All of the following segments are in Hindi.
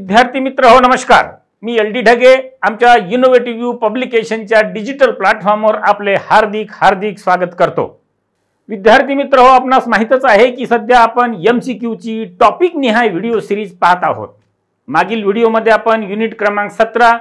विद्यार्थी मित्र हो नमस्कार. मी LD ढगे आमच्या इनोव्हेटिव्ह यू पब्लिकेशनच्या डिजिटल प्लॅटफॉर्मवर आपले हार्दिक हार्दिक स्वागत करतो. विद्यार्थी मित्र हो, आपणास माहितच आहे की सध्या आपण MCQ ची टॉपिक निहाय व्हिडिओ सिरीज पाहत आहोत. मागील व्हिडिओमध्ये आपण युनिट क्रमांक 17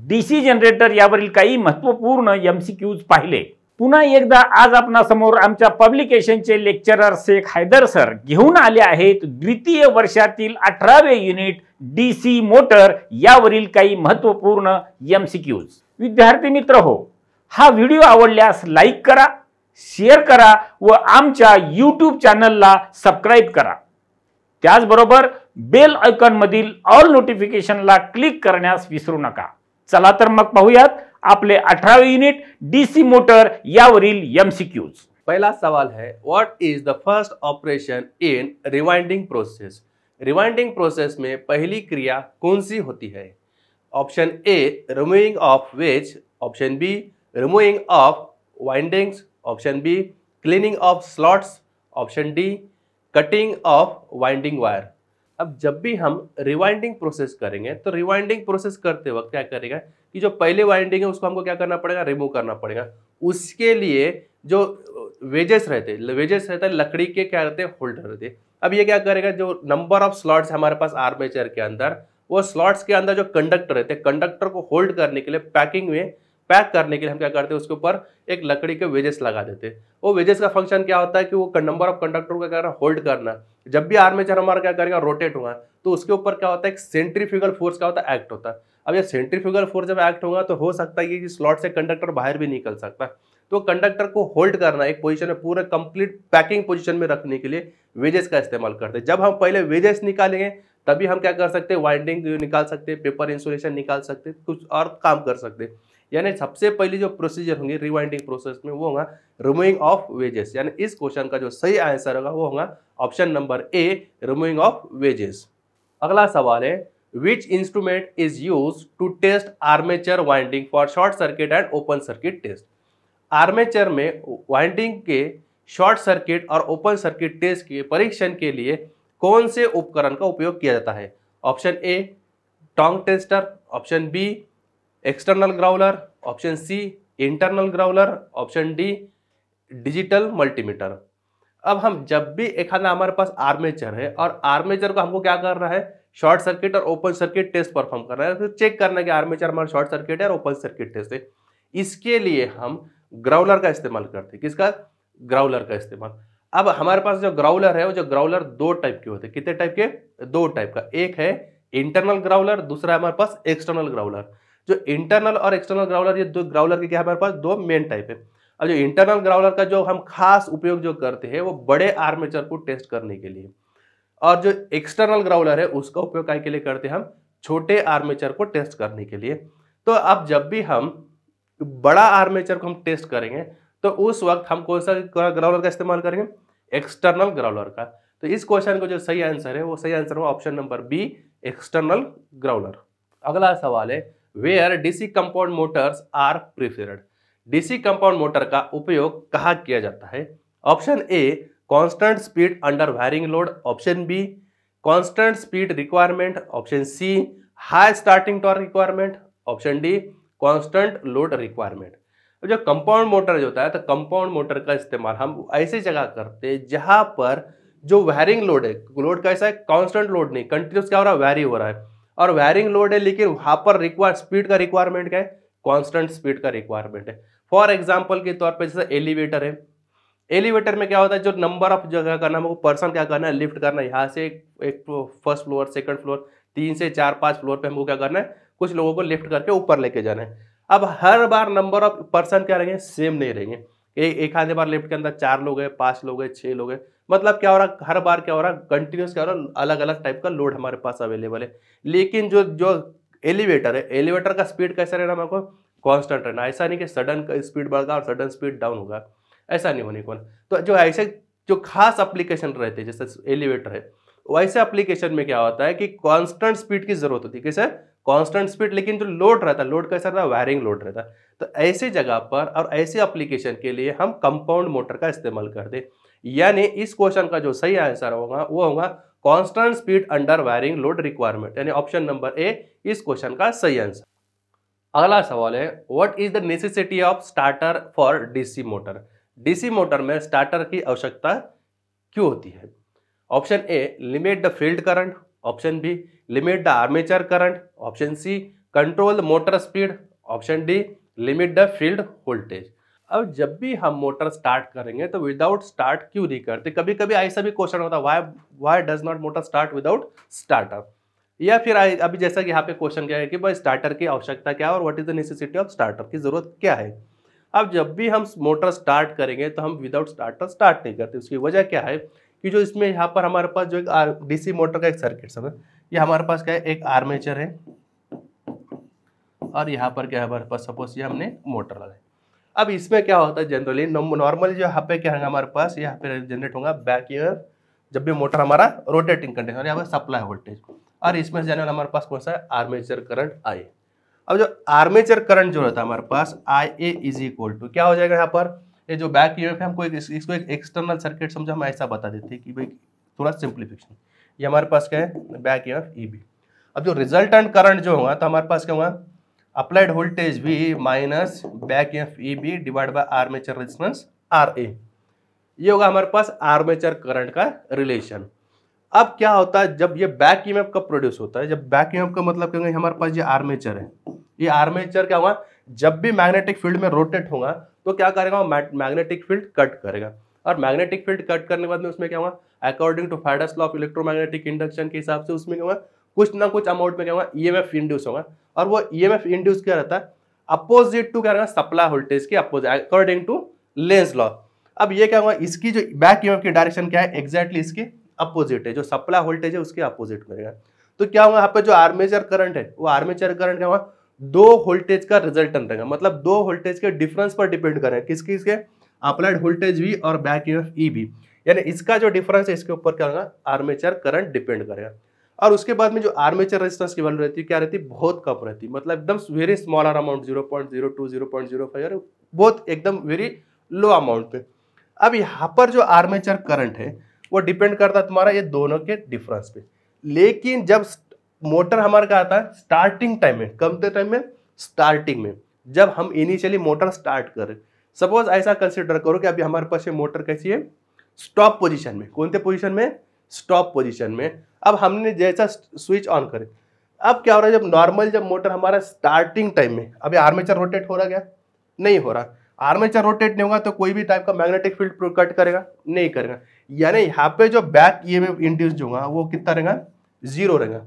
DC जनरेटर यावरील काही महत्त्वपूर्ण MCQs पाहिले. पुन्हा एकदा आज आपणासमोर आमच्या पब्लिकेशनचे लेक्चरर शेख हैदर सर घेऊन आले आहेत द्वितीय वर्षातील 18वे युनिट DC मोटर यावरील काही महत्त्वपूर्ण MCQs. विद्यार्थी मित्र हो, हा व्हिडिओ आवडल्यास लाईक करा, शेअर करा व आमच्या YouTube चॅनलला सबस्क्राइब करा. त्याचबरोबर बेल आयकॉन मधील ऑल नोटिफिकेशनला क्लिक करण्यास विसरू नका. चला तर मग पाहूयात आपले 18वे युनिट DC मोटर यावरील MCQs. पहला सवाल है, what is the first operation in rewinding process? Rewinding process में पहली क्रिया कौन सी होती है? Option A removing of wedge, option B removing of windings, option B cleaning of slots, option D cutting of winding wire. अब जब भी हम रिवाइंडिंग प्रोसेस करेंगे तो रिवाइंडिंग प्रोसेस करते वक्त क्या करेगा कि जो पहले वाइंडिंग है उसको हमको क्या करना पड़ेगा, रिमूव करना पड़ेगा. उसके लिए जो वेजेस रहते हैं लकड़ी के क्या रहते हैं, होल्डर रहते हैं. अब ये क्या करेगा, जो नंबर ऑफ स्लॉट्स हमारे पास आर्मेचर के अंदर, वो स्लॉट्स के अंदर जो कंडक्टर रहते हैं, कंडक्टर को होल्ड करने के लिए पैकिंग में पैक करने के लिए हम क्या करते हैं, उसके ऊपर एक लकड़ी के वेजेस लगा देते हैं. वो वेजेस का फंक्शन क्या होता है कि वो नंबर ऑफ कंडक्टर को क्या करना, होल्ड करना. जब भी आर्मेचर हमारा क्या करेगा, रोटेट होगा तो उसके ऊपर क्या होता है, एक सेंट्रीफ्यूगल फोर्स क्या होता है, एक्ट होता है. अब ये सेंट्रीफ्यूगल फोर्स जब एक्ट होगा तो हो सकता है कि स्लॉट से कंडक्टर बाहर भी निकल सकता है. तो कंडक्टर को होल्ड करना एक पोजीशन में, पूरे कंप्लीट पैकिंग पोजीशन में रखने के लिए वेजेस का इस्तेमाल करते हैं. जब हम पहले वेजेस निकालेंगे तभी हम क्या कर सकते हैं, वाइंडिंग निकाल सकते हैं, पेपर इंसुलेशन निकाल सकते हैं, कुछ और काम कर सकते हैं. यानी सबसे पहली जो प्रोसीजर होंगी रिवाइंडिंग प्रोसेस में वो होगा रिमूविंग ऑफ वेजेस. यानी इस क्वेश्चन का जो सही आंसर होगा वो होगा option number A, removing of wedges. अगला सवाल है, which instrument is used to test armature winding for short circuit and open circuit test? Armature में वाइंडिंग के शॉर्ट सर्किट और ओपन सर्किट टेस्ट के परीक्षण के लिए कौन से उपकरण का उपयोग किया जाता है? Option A tongue tester, option B external growler, option C internal growler, option D digital multimeter. अब हम जब भी एक हमारे पास आर्मेचर है और आर्मेचर को हमको क्या करना है, शॉर्ट सर्किट और ओपन सर्किट टेस्ट परफॉर्म करना है, तो चेक करना है कि आर्मेचर हमारा शॉर्ट सर्किट है और ओपन सर्किट टेस्ट है. इसके लिए हम ग्राउलर का इस्तेमाल करते हैं. किसका? ग्राउलर का इस्तेमाल. अब हमारे पास जो ग्राउलर है, वो जो ग्राउलर दो टाइप के होते हैं. कितने टाइप के? दो टाइप का. एक है इंटरनल ग्राउलर, दूसरा है हमारे पास एक्सटर्नल ग्राउलर. जो इंटरनल और एक्सटर्नल ग्राउलर, ये दो ग्राउलर के क्या हमारे पास दो मेन टाइप है. अब जो इंटरनल ग्राउलर का जो हम खास उपयोग जो करते हैं वो बड़े आर्मेचर को टेस्ट करने के लिए, और जो एक्सटर्नल ग्राउलर है उसका उपयोग काय के लिए करते हैं, हम छोटे आर्मेचर को टेस्ट करने के लिए. तो अब जब भी हम बड़ा आर्मेचर को हम टेस्ट करेंगे तो उस वक्त हम कौन सा ग्राउलर का इस्तेमाल करेंगे? एक्सटर्नल ग्राउलर का. तो इस क्वेश्चन को जो सही आंसर है वो सही आंसर होगा option number B, external growler. अगला सवाल है, where DC compound motors are preferred? DC compound motor का उपयोग कहाँ किया जाता है? Option A constant speed under varying load, option B constant speed requirement, option C high starting torque requirement, option D constant load requirement. जो कंपाउंड मोटर जो होता है, तो कंपाउंड मोटर का इस्तेमाल हम ऐसी जगह करते हैं जहां पर जो वेरिंग लोड है, लोड कैसा है, कांस्टेंट लोड नहीं, कंटिन्यूस क्या हो रहा है, वैरी हो रहा है, और वेरिंग लोड है, लेकिन वहां पर स्पीड का रिक्वायरमेंट क्या है, कांस्टेंट स्पीड का रिक्वायरमेंट है. फॉर एग्जांपल के तौर पे जैसे एलिवेटर है, एलिवेटर में क्या होता है, जो नंबर ऑफ जगह करना है, पर्सन क्या करना है, लिफ्ट करना है. यहाँ से एक फर्स्ट फ्लोर, सेकंड फ्लोर, 3 से 4, 5 फ्लोर पे हमको क्या करना है, कुछ लोगों को लिफ्ट करके ऊपर लेके जाना है. अब हर बार नंबर ऑफ पर्सन क्या रहेंगे, सेम नहीं रहेंगे. एक आधे बार लिफ्ट के अंदर 4 लोग हैं, 5 लोग हैं, 6 लोग हैं. मतलब क्या हो रहा है, हर बार क्या हो रहा है, कंटिन्यूस क्या हो रहा है, अलग अलग टाइप का लोड हमारे पास अवेलेबल है. लेकिन जो एलिवेटर है, एलिवेटर का स्पीड कैसा रहना, हमको कांस्टेंट रहना. ऐसा नहीं कि सडन स्पीड बढ़ेगा और सडन स्पीड डाउन होगा, ऐसा नहीं होने को. तो जो ऐसे जो खास एप्लीकेशन रहते हैं जैसे एलिवेटर है, वैसे एप्लीकेशन में क्या होता है कि कांस्टेंट स्पीड की जरूरत होती है. कैसे? कांस्टेंट स्पीड, लेकिन जो लोड रहता है, लोड कैसा रहता है, वैरिंग लोड रहता है. तो ऐसी जगह पर और ऐसे एप्लीकेशन के लिए हम कंपाउंड मोटर का इस्तेमाल करते हैं. यानी इस क्वेश्चन का जो सही आंसर होगा वो होगा constant speed under wiring load requirement, यानी ऑप्शन नंबर ए इस क्वेश्चन का सही आंसर। अगला सवाल है, what is the necessity of starter for DC motor. DC motor में स्टार्टर की आवश्यकता क्यों होती है? Option A, limit the field current, option B, limit the armature current, option C, control the motor speed, option D, limit the field voltage. अब जब भी हम मोटर स्टार्ट करेंगे तो विदाउट स्टार्ट क्यों नहीं करते? कभी कभी ऐसा भी क्वेश्चन होता है, why does not motor start without starter, या फिर अभी जैसा कि यहाँ पे क्वेश्चन क्या है कि भाई स्टार्टर की आवश्यकता क्या है और what is the necessity of starter, की जरूरत क्या है। अब जब भी हम मोटर स्टार्ट करेंगे तो हम विदाउट स्टार्टर स्टार्ट नहीं करते। उसकी वजह क्या है कि जो इसमें यहाँ पर हमारे पास जो एक डीसी मोटर का एक सर्किट समझ, ये हमारे पास क्या है, एक आर्मेचर है और यहाँ पर क्या है हमारे पास, सपोज ये हमने मोटर लगाई। अब इसमें क्या होता है, जनरली नॉर्मली जो यहाँ पे क्या है हमारे पास, यहाँ पे जनरेट होगा बैक ईएमएफ जब भी मोटर हमारा रोटेटिंग कंडीशन, और यहाँ पर सप्लाई वोल्टेज, और इसमें से जाने वाला हमारे पास कौन सा है, आर्मेचर करंट आई। अब जो आर्मेचर करंट जो रहता है हमारे पास आई ए इज इक्वल टू क्या हो जाएगा, यहाँ पर ये जो बैक ईएमएफ है, हमको इसको एक एक्सटर्नल सर्किट समझो, हम ऐसा बता देते हैं कि भाई थोड़ा सिंप्लीफिकेशन, ये हमारे पास क्या है, बैक ईएमएफ ई बी। अब जो रिजल्टेंट करंट जो होगा तो हमारे पास क्या होगा, applied voltage V minus back EMF E B divide by armature resistance R A, ये होगा हमारे पास आर्मेचर करंट का रिलेशन। अब क्या होता है जब ये बैक ईएमएफ कब प्रोड्यूस होता है, जब बैक ईएमएफ का मतलब क्या होगा, हमारे पास ये आर्मेचर है, ये आर्मेचर क्या होगा, जब भी मैग्नेटिक फील्ड में रोटेट होगा तो क्या करेगा, मैग्नेटिक फील्ड कट करेगा, और मैग्नेटिक फील्ड कट करने के बाद में उसमें क्या होगा, according to Faraday's law of electromagnetic induction के हिसाब से उसमें क्या होगा, कुछ ना कुछ अमाउंट में क्या होगा, ईएमएफ इंड्यूस होगा, और वो ईएमएफ इंड्यूस क्या रहता है, अपोजिट टू क्या रहेगा, सप्लाई वोल्टेज के opposite, according to Lenz law. अब ये क्या होगा, इसकी जो बैक ईएमएफ की डायरेक्शन क्या है, एग्जैक्टली इसके अपोजिट है, जो सप्लाई वोल्टेज है उसके अपोजिट में रहेगा। तो क्या होगा, यहाँ पे जो आर्मेचर करंट है, वो आर्मेचर करंट क्या होगा, दो वोल्टेज का रिजल्टेंट रहेगा, मतलब दो वोल्टेज के डिफरेंस पर डिपेंड करेगा, किसके, अप्लाइड वोल्टेज वी और बैक ईएमएफ ई बी, यानी इसका जो डिफरेंस है इसके ऊपर क्या होगा, आर्मेचर करंट डिपेंड करेगा। और उसके बाद में जो आर्मेचर रेजिस्टेंस की वैल्यू रहती है क्या रहती है, बहुत कम रहती है, मतलब एकदम वेरी स्मॉलर अमाउंट, 0.02 0.05, बहुत एकदम वेरी लो अमाउंट पे। अब यहाँ पर जो आर्मेचर करंट है वो डिपेंड करता है तुम्हारा ये दोनों के डिफरेंस पे, लेकिन जब मोटर हमारे का आता है स्टार्टिंग टाइम में, कम टाइम में, स्टार्टिंग में, जब हम इनिशियली मोटर स्टार्ट करें, सपोज ऐसा कंसिडर करो कि अभी हमारे पास ये मोटर कैसी है, स्टॉप पोजीशन में, कौन से पोजीशन में, स्टॉप पोजीशन में। अब हमने जैसा स्विच ऑन करे, अब क्या हो रहा है, जब नॉर्मल जब मोटर हमारा स्टार्टिंग टाइम में, अभी आर्मेचर रोटेट हो रहा क्या, नहीं हो रहा, आर्मेचर रोटेट नहीं होगा तो कोई भी टाइप का मैग्नेटिक फील्ड कट करेगा, नहीं करेगा, यानी यहाँ पे जो बैक ईएमएफ इंड्यूस जो होगा वो कितना रहेगा, जीरो रहेगा।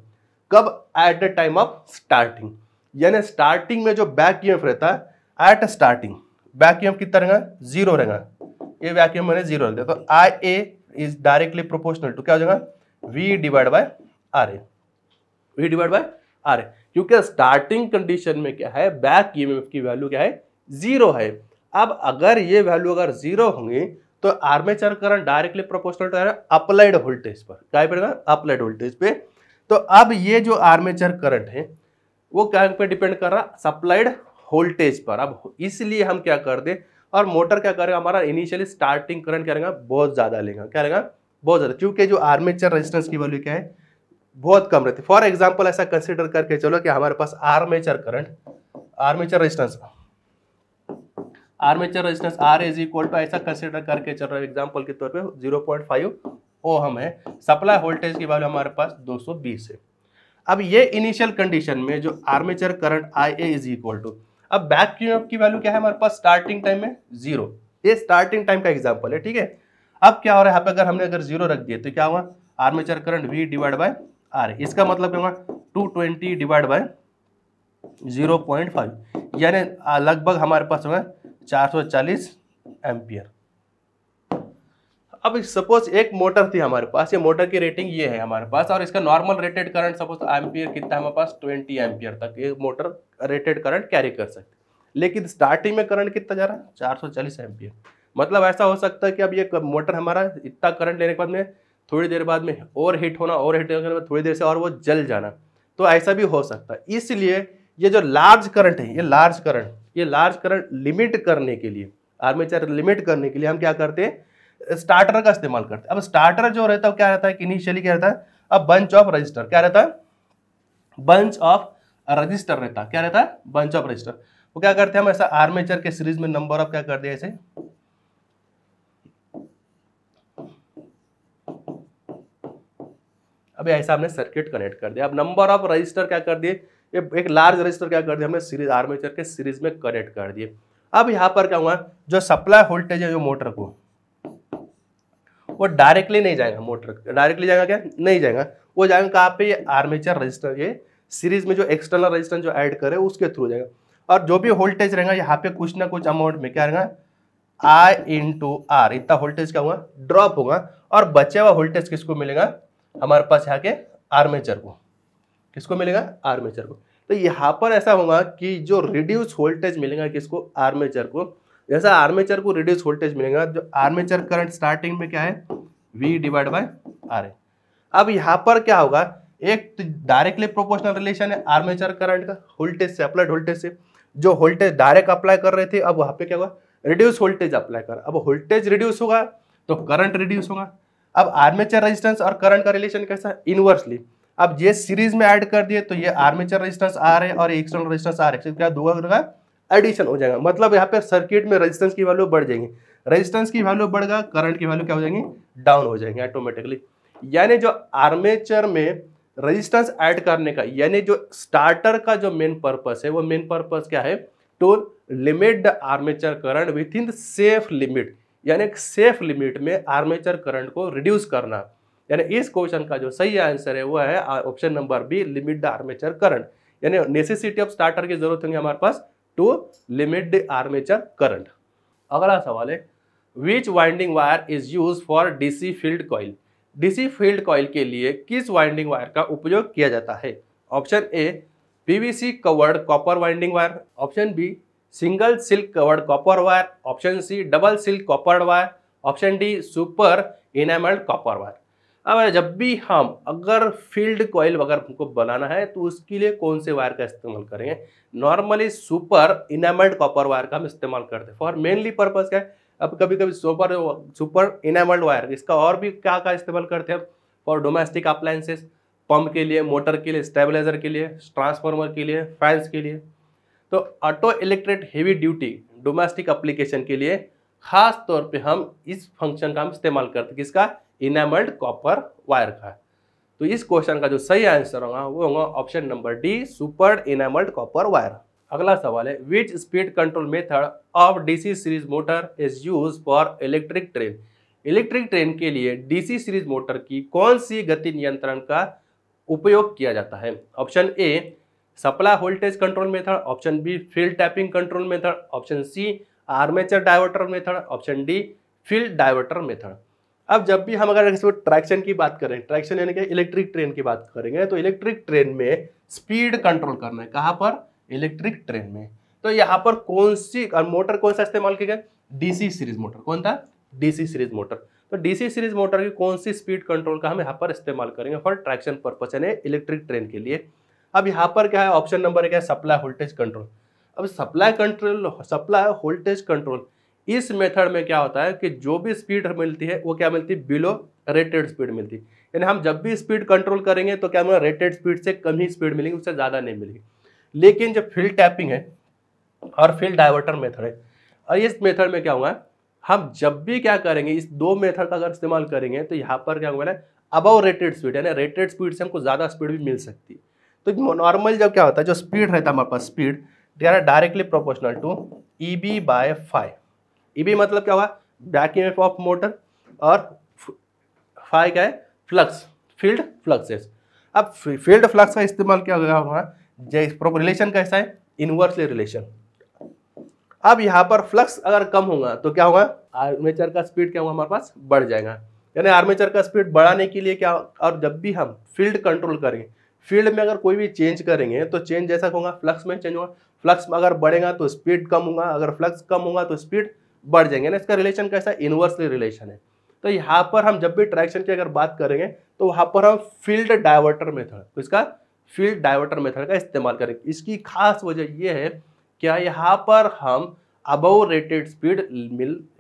कब, at the time of starting, यानी स्टार्टिंग में जो बैक ईएमएफ रहता है, एट स्टार्टिंग बैक ईएमएफ कितना रहेगा, जीरो रहेगा, ये बैक ईएमएफ मैंने जीरो रहता है, तो I A is directly proportional to क्या हो जाएगा, V divide by R A, V divide by R A, क्योंकि स्टार्टिंग कंडीशन में क्या है, बैक ईएमएफ की वैल्यू क्या है, जीरो है। अब अगर ये वैल्यू अगर जीरो होंगी तो armature current directly proportional to applied voltage पर, क्या पड़ेगा, अप्लाइड वोल्टेज पे। तो अब ये जो आर्मेचर करंट है वो क्या पे डिपेंड कर रहा, सप्लाइड वोल्टेज पर। अब इसलिए हम क्या कर दे, और मोटर क्या करेगा, हमारा इनिशियली स्टार्टिंग करंट क्या रहेगा, बहुत ज्यादा लेगा, क्या रहेगा, बहुत ज्यादा, क्योंकि जो आर्मेचर रेजिस्टेंस की वैल्यू क्या है, बहुत कम रहती है। फॉर एग्जांपल ऐसा कंसीडर करके चलो कि हमारे पास armature current, armature resistance R is equal to, ऐसा कंसीडर करके चल रहा है एग्जांपल के तौर पे 0.5 ओहम है, सप्लाई वोल्टेज की वैल्यू हमारे पास 220 है। अब ये इनिशियल कंडीशन में जो armature current I A is equal to, अब बैक ईएमएफ की वैल्यू क्या है हमारे पास, स्टार्टिंग टाइम में जीरो, ये स्टार्टिंग टाइम का एग्जांपल है, ठीक है। अब क्या हो रहा है, यहाँ पे अगर हमने जीरो रख दिया तो क्या हुआ, armature current V divide by R, इसका मतलब क्या होगा, 220 डिवाइड बाय 0.5, यानी लगभग हमारे पास होगा 440 एम्पियर। अब सपोज एक मोटर थी हमारे पास, ये मोटर की रेटिंग ये है हमारे पास, और इसका normal rated current suppose ampere कितना है हमारे पास, 20 एम्पियर तक ये मोटर रेटेड करंट कैरी कर सकते, लेकिन स्टार्टिंग में करंट कितना जा रहा है, 440 एम्पियर। मतलब ऐसा हो सकता है कि अब ये मोटर हमारा इतना करंट लेने के बाद में थोड़ी देर बाद में और हीट होना, और हीट होने के बाद थोड़ी देर से और वो जल जाना, तो ऐसा भी हो सकता है। इसलिए ये जो लार्ज करंट है, ये लार्ज करंट लिमिट करने के लिए, आर्मेचर लिमिट करने के लिए हम क्या करते हैं, स्टार्टर का इस्तेमाल करते हैं। अब स्टार्टर जो रहता है क्या रहता है कि इनिशियली क्या रहता है, अब बंच ऑफ रजिस्टर, क्या रहता है, बंच ऑफ रजिस्टर रहता है, क्या रहता है, बंच ऑफ रजिस्टर। वो क्या करते हैं हम ऐसा आर्मेचर के सीरीज में नंबर ऑफ क्या कर दिया ऐसे, अभी ऐसा हमने सर्किट कनेक्ट कर दिया। अब नंबर ऑफ रजिस्टर क्या कर दिए, ये एक लार्ज रजिस्टर क्या कर दिया हमने सीरीज आर्मेचर के सीरीज में कनेक्ट कर दिए। अब यहाँ पर क्या हुआ, जो सप्लाई वोल्टेज है जो मोटर को, वो डायरेक्टली नहीं जाएगा, मोटर डायरेक्टली जाएगा क्या, नहीं जाएगा, वो जाएगा कहाँ पे, ये आर्मेचर रजिस्टर, ये सीरीज में जो एक्सटर्नल रजिस्टर जो ऐड करे उसके थ्रू जाएगा। और जो भी वोल्टेज रहेगा यहाँ पे कुछ ना कुछ अमाउंट में क्या रहेगा, I इंटू आर, इतना वोल्टेज क्या हुआ, ड्रॉप होगा, और बचे हुआ वोल्टेज किसको मिलेगा, हमारे पास यहाँ के आर्मेचर को, किसको मिलेगा, आर्मेचर को। तो यहाँ पर ऐसा होगा कि जो रिड्यूस वोल्टेज मिलेगा किसको, आर्मेचर को, जैसा आर्मेचर को रिड्यूस वोल्टेज मिलेगा, जो आर्मेचर करंट स्टार्टिंग में क्या है, V डिवाइड बाय आर है। अब यहाँ पर क्या होगा, एक तो डायरेक्टली प्रोपोर्शनल रिलेशन है आर्मेचर करंट का वोल्टेज से, अप्लाइड वोल्टेज से, जो वोल्टेज डायरेक्ट अप्लाई कर रहे थे अब वहाँ पे क्या हुआ, रिड्यूस वोल्टेज अप्लाई कर, अब वोल्टेज रिड्यूस होगा तो करंट रिड्यूस होगा। अब आर्मेचर रेजिस्टेंस और करंट का रिलेशन कैसा, इनवर्सली। अब ये सीरीज में ऐड कर दिए तो ये आर्मेचर रेजिस्टेंस आर है और एक्सटर्नल रेजिस्टेंस आर है, क्या दो का एडिशन हो जाएगा, मतलब यहाँ पे सर्किट में रेजिस्टेंस की वैल्यू बढ़ जाएंगी, रेजिस्टेंस की वैल्यू बढ़ेगा, करंट की वैल्यू क्या हो जाएंगी, डाउन हो जाएंगे ऑटोमेटिकली। यानी जो आर्मेचर में रेजिस्टेंस ऐड करने का, यानी जो स्टार्टर का जो मेन पर्पस है, वो मेन पर्पस क्या है, to limit the armature current within the safe limit, यानी एक सेफ लिमिट में आर्मेचर करंट को रिड्यूस करना। यानी इस क्वेश्चन का जो सही आंसर है वो है option number B, limit the armature current. यानी नेसेसिटी ऑफ स्टार्टर की जरूरत होगी हमारे पास to limit the armature current. अगला सवाल है, which winding wire is use for DC field coil, DC field coil के लिए किस वाइंडिंग वायर का उपयोग किया जाता है। Option A PVC covered copper winding wire, option B single silk covered copper wire, option C double silk copper wire, option D super enamelled copper wire. अब जब भी हम अगर फील्ड कॉइल अगर हमको बनाना है तो उसके लिए कौन से वायर का इस्तेमाल करेंगे, normally super enamelled copper wire का हम इस्तेमाल करते हैं फॉर मेनली पर्पज क्या है। अब कभी कभी सुपर इनेमल्ड वायर, इसका और भी क्या का इस्तेमाल करते हैं फॉर डोमेस्टिक अप्लायंसेस, पंप के लिए, मोटर के लिए, स्टेबलाइजर के लिए, ट्रांसफार्मर के लिए, फैंस के लिए। तो auto electric heavy duty domestic application के लिए खास तौर पे हम इस फंक्शन का हम इस्तेमाल करते हैं, किसका, इनेमल्ड कॉपर वायर का। तो इस क्वेश्चन का जो सही आंसर होगा वो होगा option number D, super enamelled copper wire. अगला सवाल है, which speed control method of DC series motor is use for electric train, electric train के लिए डीसी सीरीज मोटर की कौन सी गति नियंत्रण का उपयोग किया जाता है। Option A supply voltage control method, option B field tapping control method, option C armature diverter method, option D field diverter method. अब जब भी हम अगर इसको ट्रैक्शन की बात करें, ट्रैक्शन यानी कि इलेक्ट्रिक ट्रेन की बात करेंगे, तो इलेक्ट्रिक ट्रेन में स्पीड कंट्रोल करना है, कहाँ पर, इलेक्ट्रिक ट्रेन में। तो यहाँ पर कौन सी मोटर कौन सा इस्तेमाल किया गया, डीसी सीरीज मोटर, कौन था, डीसी सीरीज मोटर। तो डीसी सीरीज मोटर की कौन सी स्पीड कंट्रोल का हम यहाँ पर इस्तेमाल करेंगे फॉर ट्रैक्शन पर्पस यानी इलेक्ट्रिक ट्रेन के लिए। अब यहाँ पर क्या है, ऑप्शन नंबर एक है सप्लाई वोल्टेज कंट्रोल। अब सप्लाई वोल्टेज कंट्रोल, इस मेथड में क्या होता है कि जो भी स्पीड मिलती है वो क्या मिलती है, बिलो रेटेड स्पीड मिलती है। यानी हम जब भी स्पीड कंट्रोल करेंगे तो क्या मिलेगा, रेटेड स्पीड से कम ही स्पीड मिलेगी, उससे ज़्यादा नहीं मिलेगी। लेकिन जब फील्ड टैपिंग है और फील्ड डायवर्टर मेथड है, और इस मेथड में क्या होगा, हम जब भी क्या करेंगे, इस दो मेथड का अगर इस्तेमाल करेंगे तो यहाँ पर क्या होगा, अबव रेटेड स्पीड, यानी रेटेड स्पीड से हमको ज़्यादा स्पीड भी मिल सकती है। तो नॉर्मल जब क्या होता है, जो स्पीड रहता है हमारे पास, speed directly proportional to E B by phi. E B मतलब क्या हुआ, बैक ईएमएफ ऑफ मोटर, और फाई क्या है, फ्लक्स, फील्ड फ्लक्सेस। अब फील्ड फ्लक्स का इस्तेमाल क्या होगा, रिलेशन कैसा है, इनवर्सली रिलेशन। अब यहाँ पर फ्लक्स अगर कम होगा तो क्या होगा, आर्मेचर का स्पीड क्या होगा, हमारे पास बढ़ जाएगा। यानी आर्मेचर का स्पीड बढ़ाने के लिए क्या, और जब भी हम फील्ड कंट्रोल करेंगे, फील्ड में अगर कोई भी चेंज करेंगे तो चेंज जैसा होगा, फ्लक्स में चेंज होगा, फ्लक्स में अगर बढ़ेगा तो स्पीड कम होगा, अगर फ्लक्स कम होगा तो स्पीड बढ़ जाएंगे ना। इसका रिलेशन कैसा, इनवर्सली रिलेशन है। तो यहाँ पर हम जब भी ट्रैक्शन की अगर बात करेंगे तो वहाँ पर हम फील्ड डायवर्टर मेथड, इसका फील्ड डायवर्टर मेथड का इस्तेमाल करेंगे। इसकी खास वजह यह है क्या, यहाँ पर हम अबव रेटेड स्पीड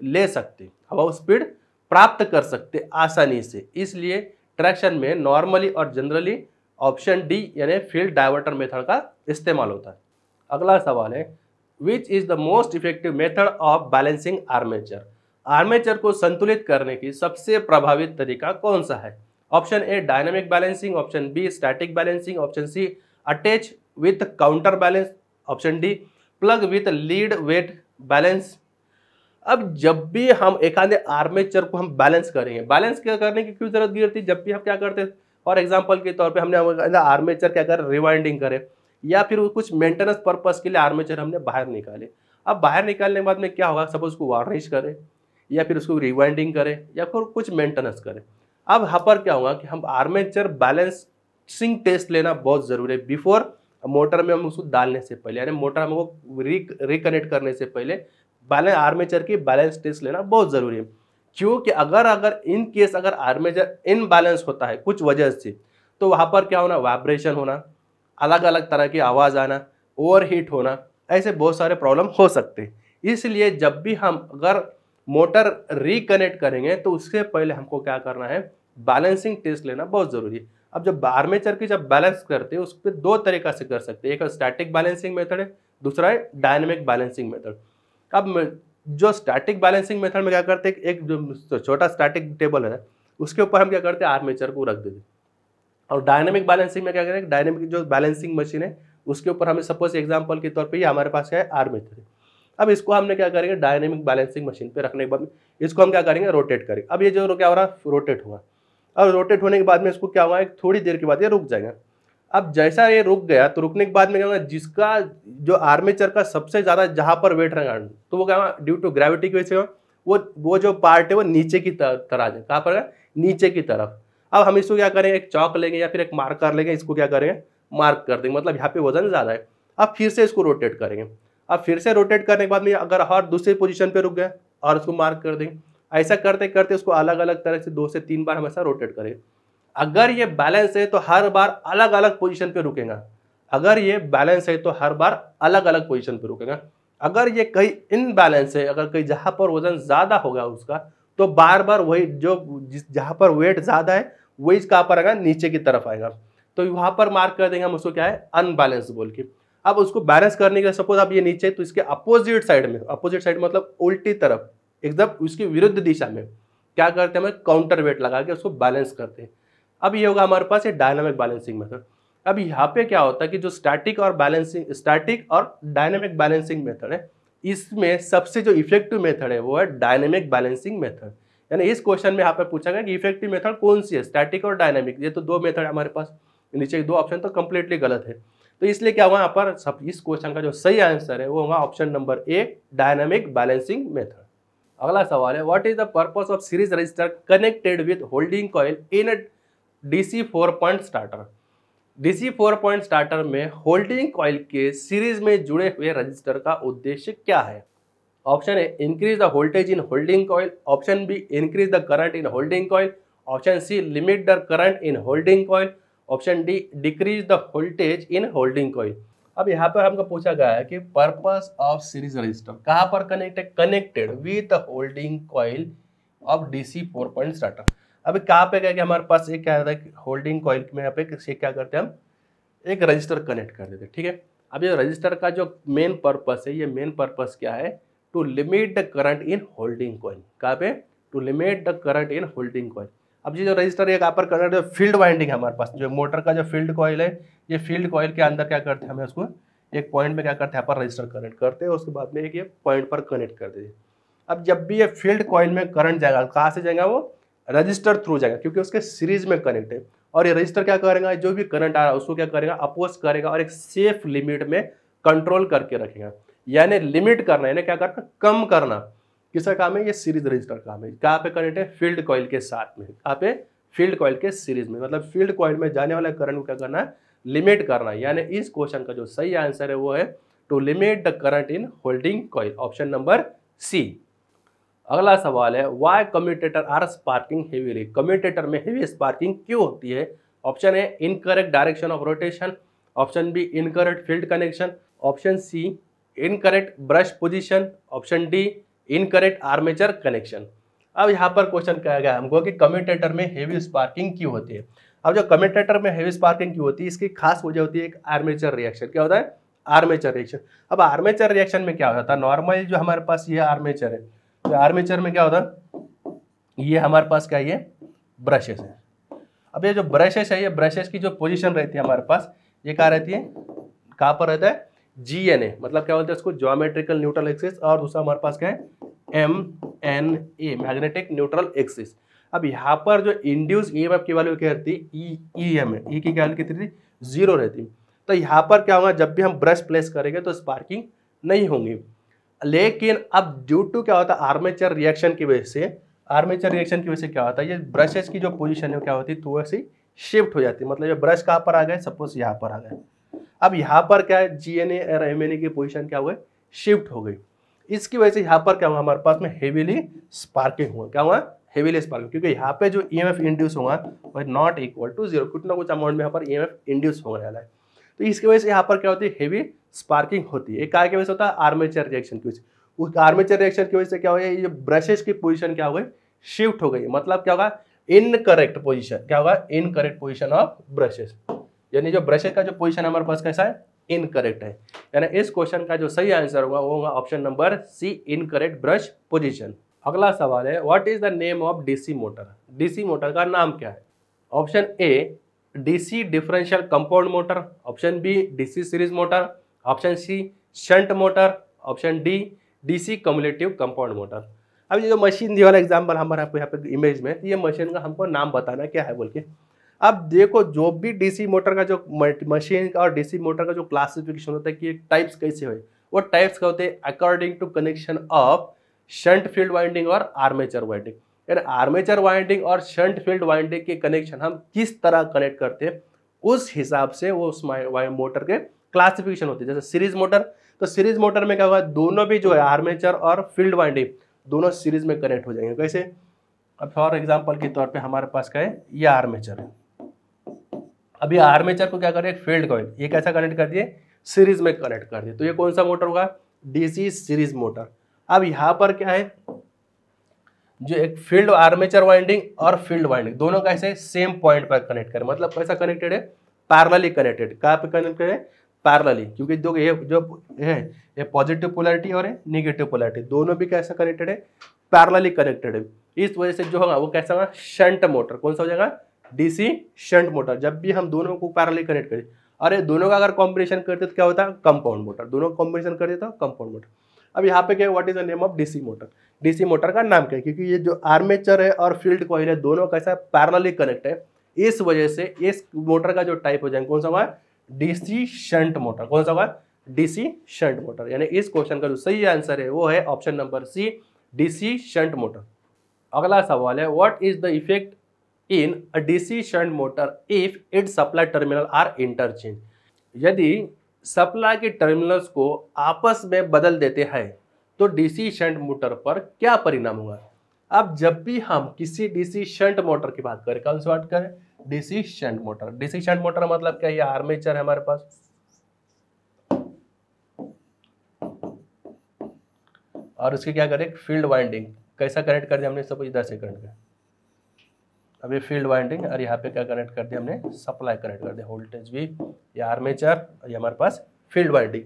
ले सकते हैं, अबव स्पीड प्राप्त कर सकते आसानी से, इसलिए ट्रैक्शन में नॉर्मली और जनरली ऑप्शन डी यानी फील्ड डायवर्टर मेथड का इस्तेमाल होता है। अगला सवाल है, which is the most effective method of balancing armature? Armature को संतुलित करने की सबसे प्रभावित तरीका कौन सा है? Option A dynamic balancing, option B static balancing, option C attach with counter balance, option D plug with lead weight balance. अब जब भी हम एक आधे आर्मेचर को हम बैलेंस करेंगे, बैलेंस क्या करने की क्यों जरूरत गिरती? जब भी हम क्या करते हैं, फॉर एग्जांपल के तौर पे हमने आर्मेचर क्या कर रिवाइंडिंग करे या फिर कुछ मेंटेनेंस पर्पस के लिए आर्मेचर हमने बाहर निकाले। अब बाहर निकालने के बाद में क्या होगा, सपोज उसको वार्निश करे या फिर उसको रिवाइंडिंग करे या फिर कुछ मेंटेनेंस करे। अब यहाँ पर क्या होगा कि हम आर्मेचर बैलेंसिंग टेस्ट लेना बहुत जरूरी है बिफोर मोटर में हम उसको डालने से पहले, यानी मोटर हमको रिकनेक्ट करने से पहले बैलेंस आर्मेचर की बैलेंस टेस्ट लेना बहुत जरूरी है। क्योंकि अगर इन केस अगर आर्मेचर इनबैलेंस होता है कुछ वजह से, तो वहां पर क्या होना, वाइब्रेशन होना, अलग अलग तरह की आवाज आना, ओवरहीट होना, ऐसे बहुत सारे प्रॉब्लम हो सकते हैं। इसलिए जब भी हम अगर मोटर रिकनेक्ट करेंगे तो उससे पहले हमको क्या करना है, बैलेंसिंग टेस्ट लेना बहुत जरूरी है। अब जब आर्मेचर की जब बैलेंस करते हैं उस पर दो तरीका से कर सकते हैं, एक स्टैटिक बैलेंसिंग मेथड है, दूसरा है डायनेमिक बैलेंसिंग मेथड। अब जो स्टैटिक बैलेंसिंग मेथड में क्या करते हैं, एक जो छोटा स्टैटिक टेबल है उसके ऊपर हम क्या करते हैं, आर्मेचर को रख देते हैं। और डायनेमिक बैलेंसिंग में क्या करें, डायनेमिक जो बैलेंसिंग मशीन है उसके ऊपर हमें सपोज एग्जांपल के तौर पे ये हमारे पास क्या है, आर्मेचर है। अब इसको हमने क्या करेंगे, डायनेमिक बैलेंसिंग मशीन पे रखने के बाद इसको हम क्या करेंगे, रोटेट करेंगे। अब ये जो क्या हो रहा है, रोटेट हुआ। और रोटेट होने के बाद में इसको क्या हुआ, एक थोड़ी देर के बाद ये रुक जाएगा। अब जैसा ये रुक गया तो रुकने के बाद में क्या होगा, जिसका जो आर्मेचर का सबसे ज्यादा जहां पर वेट रहेगा तो वो क्या होगा, ड्यू टू ग्रेविटी की वजह से वो जो पार्ट है वो नीचे की तरफ आ जाए, कहाँ पर, नीचे की तरफ। अब हम इसको क्या करेंगे, एक चौक लेंगे या फिर एक मार्कर लेंगे, इसको क्या करेंगे, मार्क कर देंगे, मतलब यहाँ पे वजन ज्यादा है। अब फिर से इसको रोटेट करेंगे। अब फिर से रोटेट करने के बाद में अगर और दूसरी पोजीशन पे रुक गया और उसको मार्क कर देंगे। ऐसा करते करते उसको अलग अलग तरह से 2 से 3 बार हमेशा रोटेट करेंगे। अगर ये बैलेंस है तो हर बार अलग अलग पोजीशन पे रुकेगा। अगर ये बैलेंस है तो हर बार अलग अलग पोजीशन पे रुकेगा। अगर ये कहीं इनबैलेंस है, अगर कहीं जहां पर वजन ज्यादा होगा उसका, तो बार बार वही जो जहां पर वेट ज्यादा है वही कहां पर आएगा, नीचे की तरफ आएगा। तो वहां पर मार्क कर देंगे हम उसको, क्या है, अनबैलेंस बोल के। अब उसको बैलेंस करने के लिए सपोज अब ये नीचे, तो इसके अपोजिट साइड में, अपोजिट साइड मतलब उल्टी तरफ, एकदम उसकी विरुद्ध दिशा में क्या करते हैं, हम काउंटर वेट लगा के उसको बैलेंस करते हैं। अब ये होगा हमारे पास ये डायनामिक बैलेंसिंग मेथड। अब यहाँ पे क्या होता है कि जो स्टैटिक और डायनामिक बैलेंसिंग मेथड है, इसमें सबसे जो इफेक्टिव मेथड है वो है डायनामिक बैलेंसिंग मेथड। यानी इस क्वेश्चन में यहाँ पे पूछा गया कि इफेक्टिव मेथड कौन सी है, स्टैटिक और डायनामिक। ये तो 2 मेथड है हमारे पास, नीचे 2 ऑप्शन तो कंप्लीटली गलत है। तो इसलिए क्या हुआ यहाँ पर, सब इस क्वेश्चन का जो सही आंसर है वो होगा option number A, dynamic balancing method. अगला सवाल है, what is the purpose of series register connected with holding coil in a DC 4 point starter? DC 4 point starter में होल्डिंग कॉइल के सीरीज में जुड़े हुए रजिस्टर का उद्देश्य क्या है? Option A, increase the voltage in holding coil, option B, increase the current in holding coil, option C, limit the current in holding coil, option D, decrease the voltage in holding coil. अब यहाँ पर हमको पूछा गया है कि पर्पस ऑफ सीरीज रजिस्टर कहाँ पर connected with the holding coil of DC 4 point starter. अभी कहाँ पे गया कि हमारे पास एक क्या है कि होल्डिंग कॉइल में यहाँ पे क्या करते हैं, हम एक रजिस्टर कनेक्ट कर देते हैं, ठीक है। अब ये रजिस्टर का जो मेन पर्पस है, ये मेन पर्पस क्या है, to limit the current in holding coil. कहाँ पे, to limit the current in holding coil. अब ये जो रजिस्टर है कहाँ पर कनेक्ट है, फील्ड वाइंडिंग है हमारे पास, जो मोटर का जो फील्ड कॉइल है, ये फील्ड कॉइल के अंदर क्या करते हैं, हमें उसको एक पॉइंट में क्या करते हैं, यहाँ पर रजिस्टर कनेक्ट करते हैं, उसके बाद में एक ये पॉइंट पर कनेक्ट कर देते हैं। अब जब भी ये फील्ड कॉइल में करंट जाएगा, कहाँ से जाएगा, वो रजिस्टर थ्रू जाएगा, क्योंकि उसके सीरीज में कनेक्ट है। और ये रजिस्टर क्या करेगा, जो भी करंट आ रहा है उसको क्या करेगा, अपोज करेगा और एक सेफ लिमिट में कंट्रोल करके रखेगा। यानी लिमिट करना, यानी क्या करना, कम करना, किसका काम है, ये सीरीज रजिस्टर काम है। कहाँ पे कनेक्ट है, फील्ड कॉइल के साथ में, कहाँ पे, फील्ड कॉइल के सीरीज में, मतलब फील्ड कॉइल में जाने वाला करंट को क्या करना है, लिमिट करना है। यानी इस क्वेश्चन का जो सही आंसर है वो है to limit the current in holding coil, option number C. अगला सवाल है, why commutator are sparking heavily? Commutator में हेवी स्पार्किंग क्यों होती है? Option A, incorrect direction of rotation, option B, incorrect field connection, option C, incorrect brush position, option D, incorrect armature connection. अब यहाँ पर क्वेश्चन कहा गया हमको कि कम्यूटेटर में हेवी स्पार्किंग क्यों होती है। अब जो कम्यूटेटर में हेवी स्पार्किंग क्यों होती है, इसकी खास वजह होती है एक आर्मेचर रिएक्शन। क्या होता है? Armature reaction. अब आर्मेचर रिएक्शन में क्या होता है, नॉर्मल जो हमारे पास ये आर्मेचर है, तो आर्मेचर में क्या होता है, ये हमारे पास क्या, ये ब्रशेस है। अब ये जो ब्रशेस है, ये ब्रशेस की जो पोजीशन रहती है हमारे पास, ये क्या रहती है, कहाँ पर रहता है, GNA, मतलब क्या बोलते हैं उसको, ज्योमेट्रिकल न्यूट्रल एक्सिस, और दूसरा हमारे पास क्या है, MNA, मैग्नेटिक न्यूट्रल एक्सिस। अब यहाँ पर जो इंड्यूस EMF की वैल्यू क्या रहती है, EM है, E की वैल्यू कितनी थी, 0 रहती। तो यहाँ पर क्या होगा, जब भी हम ब्रश प्लेस करेंगे तो स्पार्किंग नहीं होंगी। लेकिन अब ड्यू टू क्या होता है, आर्मेचर रिएक्शन की वजह से, आर्मेचर रिएक्शन की वजह से क्या होता है, ये ब्रशेस की जो पोजीशन है क्या होती है, थोड़ी सी शिफ्ट हो जाती है। मतलब ये ब्रश कहाँ पर आ गए, सपोज यहाँ पर आ गए। अब यहाँ पर क्या है, GNA और MNA की पोजीशन क्या हुआ, शिफ्ट हो गई। इसकी वजह से यहाँ पर क्या हुआ, हमारे पास में हेवीली स्पार्किंग हुआ। क्या हुआ, हेवीली स्पार्किंग, क्योंकि यहाँ पे जो EMF इंड्यूस होगा वह नॉट इक्वल टू 0, कुछ ना कुछ अमाउंट में यहाँ पर EMF इंड्यूस होने वाला है। तो इसकी वजह से यहाँ पर क्या होती है, हेवी स्पार्किंग होती है। एक काय की वजह से होता है, आर्मेचर रिएक्शन की वजह से। उस आर्मेचर रिएक्शन की वजह से क्या हुआ, ये ब्रशेस की पोजीशन क्या हो गई, शिफ्ट हो गई। मतलब क्या होगा, इनकरेक्ट पोजीशन, क्या होगा, इनकरेक्ट पोजीशन ऑफ ब्रशेस, यानी जो ब्रशेस का जो पोजीशन हमारे पास कैसा है, इनकरेक्ट है। यानी इस क्वेश्चन का जो सही आंसर होगा वो होगा option number C, incorrect brush position. अगला सवाल है, what is the name of DC motor. DC motor का नाम क्या है। Option A DC differential compound motor, option B DC series motor, option C shunt motor, option D DC cumulative compound motor. अब ये जो मशीन दिया वाला एग्जाम्पल हमारे यहाँ पे इमेज में, ये मशीन का हमको नाम बताना क्या है बोल के। अब देखो, जो भी DC मोटर का जो मशीन का और DC मोटर का जो क्लासिफिकेशन होता है कि टाइप्स कैसे हुए, वो टाइप्स का होते हैं according to connection of shunt field winding और आर्मेचर वाइंडिंग। यानी आर्मेचर वाइंडिंग और शंट फील्ड वाइंडिंग के कनेक्शन हम किस तरह कनेक्ट करते हैं, उस हिसाब से वो उस मोटर के क्लासिफिकेशन होती है। जैसे सीरीज मोटर, तो सीरीज मोटर में क्या होगा, दोनों भी जो है आर्मेचर और फील्ड वाइंडिंग दोनों सीरीज में कनेक्ट हो जाएंगे। कैसे, अब फॉर एग्जांपल के तौर पे हमारे पास क्या है, ये आर्मेचर है। अभी आर्मेचर को क्या करें, फील्ड कॉइल, ये कैसा कनेक्ट कर दिए, सीरीज में कनेक्ट कर दिए। तो ये कौन सा मोटर होगा, DC सीरीज मोटर। अब यहाँ पर क्या है, जो एक फील्ड आर्मेचर वाइंडिंग और फील्ड वाइंडिंग दोनों कैसे सेम पॉइंट पर कनेक्ट करें, मतलब कैसा कनेक्टेड है, पैरेलली कनेक्टेड। कहाँ पे कनेक्ट करें, पैरेलली, क्योंकि जो है ये पॉजिटिव पोलैरिटी और नेगेटिव पोलैरिटी दोनों भी कैसा कनेक्टेड है, पैरेलली कनेक्टेड है। इस वजह से जो होगा वो कैसा होगा, शंट मोटर। कौन सा हो जाएगा, DC शंट मोटर। जब भी हम दोनों को पैरेलली कनेक्ट करें, अरे दोनों का अगर कॉम्बिनेशन करते तो क्या होता है, कंपाउंड मोटर। दोनों कॉम्बिनेशन करते तो कंपाउंड मोटर। अब यहाँ पे क्या, what is the name of DC motor. DC motor का नाम क्या है, क्योंकि ये जो आर्मेचर है और फील्ड कॉइल है दोनों कैसा पैरेलली कनेक्ट है। इस वजह से इस मोटर का जो टाइप हो जाएगा कौन सा होगा, DC शंट मोटर। कौन सा होगा, DC शंट मोटर। यानी इस क्वेश्चन का जो सही आंसर है वो है option number C, DC shunt motor. अगला सवाल है, what is the effect in a DC shunt motor if its supply terminal are interchange. यदि सप्लाई के टर्मिनल्स को आपस में बदल देते हैं तो DC शंट मोटर पर क्या परिणाम होगा। अब जब भी हम किसी DC शंट मोटर की बात करें, कौन सी बात करें, DC shunt motor. DC shunt motor मतलब क्या, ये आर्मेचर है हमारे पास, और उसके क्या करें, फील्ड वाइंडिंग कैसा कनेक्ट कर दिया हमने, सब इधर से कनेक्ट कर, अब ये फील्ड वाइंडिंग, और यहाँ पे क्या कनेक्ट कर दिया हमने, सप्लाई कनेक्ट कर दिया, वोल्टेज भी, ये आर्मेचर, ये हमारे पास फील्ड वाइंडिंग।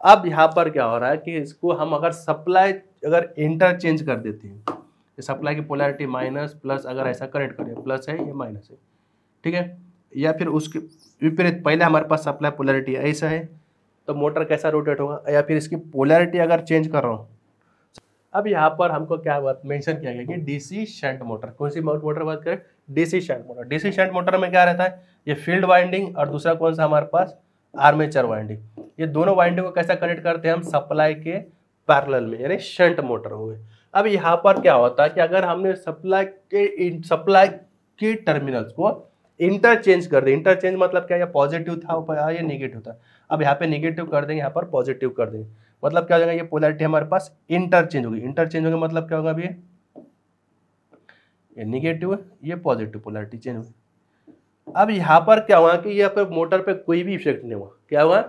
अब यहाँ पर क्या हो रहा है कि इसको हम अगर सप्लाई अगर इंटरचेंज कर देते हैं, सप्लाई की पोलैरिटी माइनस प्लस, अगर ऐसा कनेक्ट करें, प्लस है ये माइनस है, ठीक है, या फिर उसके विपरीत, पहले हमारे पास सप्लाई पोलैरिटी ऐसा है तो मोटर कैसा रोटेट होगा, या फिर इसकी पोलैरिटी अगर चेंज कर रहा हूँ। अब यहाँ पर हमको क्या बात मेंशन किया गया कि DC शंट मोटर, कौन सी मोटर बात करें, DC shunt motor. DC shunt motor में क्या रहता है, ये फील्ड वाइंडिंग और दूसरा कौन सा हमारे पास, आर्मेचर वाइंडिंग। ये दोनों वाइंडिंग को कैसा कनेक्ट करते हैं हम, सप्लाई के पैरेलल में, यानी शंट मोटर हुए। अब यहाँ पर क्या होता है कि अगर हमने सप्लाई के टर्मिनल्स को इंटरचेंज कर दे, इंटरचेंज मतलब क्या, ये पॉजिटिव था ये नेगेटिव था, अब यहाँ पे नेगेटिव कर देंगे, यहाँ पर पॉजिटिव कर देंगे, मतलब क्या हो जाएगा, ये पोलैरिटी हमारे पास इंटरचेंज होगी। इंटरचेंज होगा मतलब क्या होगा, अभी ये नेगेटिव है, ये पॉजिटिव पोलैरिटी चेंज होगी। अब यहाँ पर क्या हुआ कि यहाँ पे मोटर पे कोई भी इफेक्ट नहीं हुआ, क्या हुआ,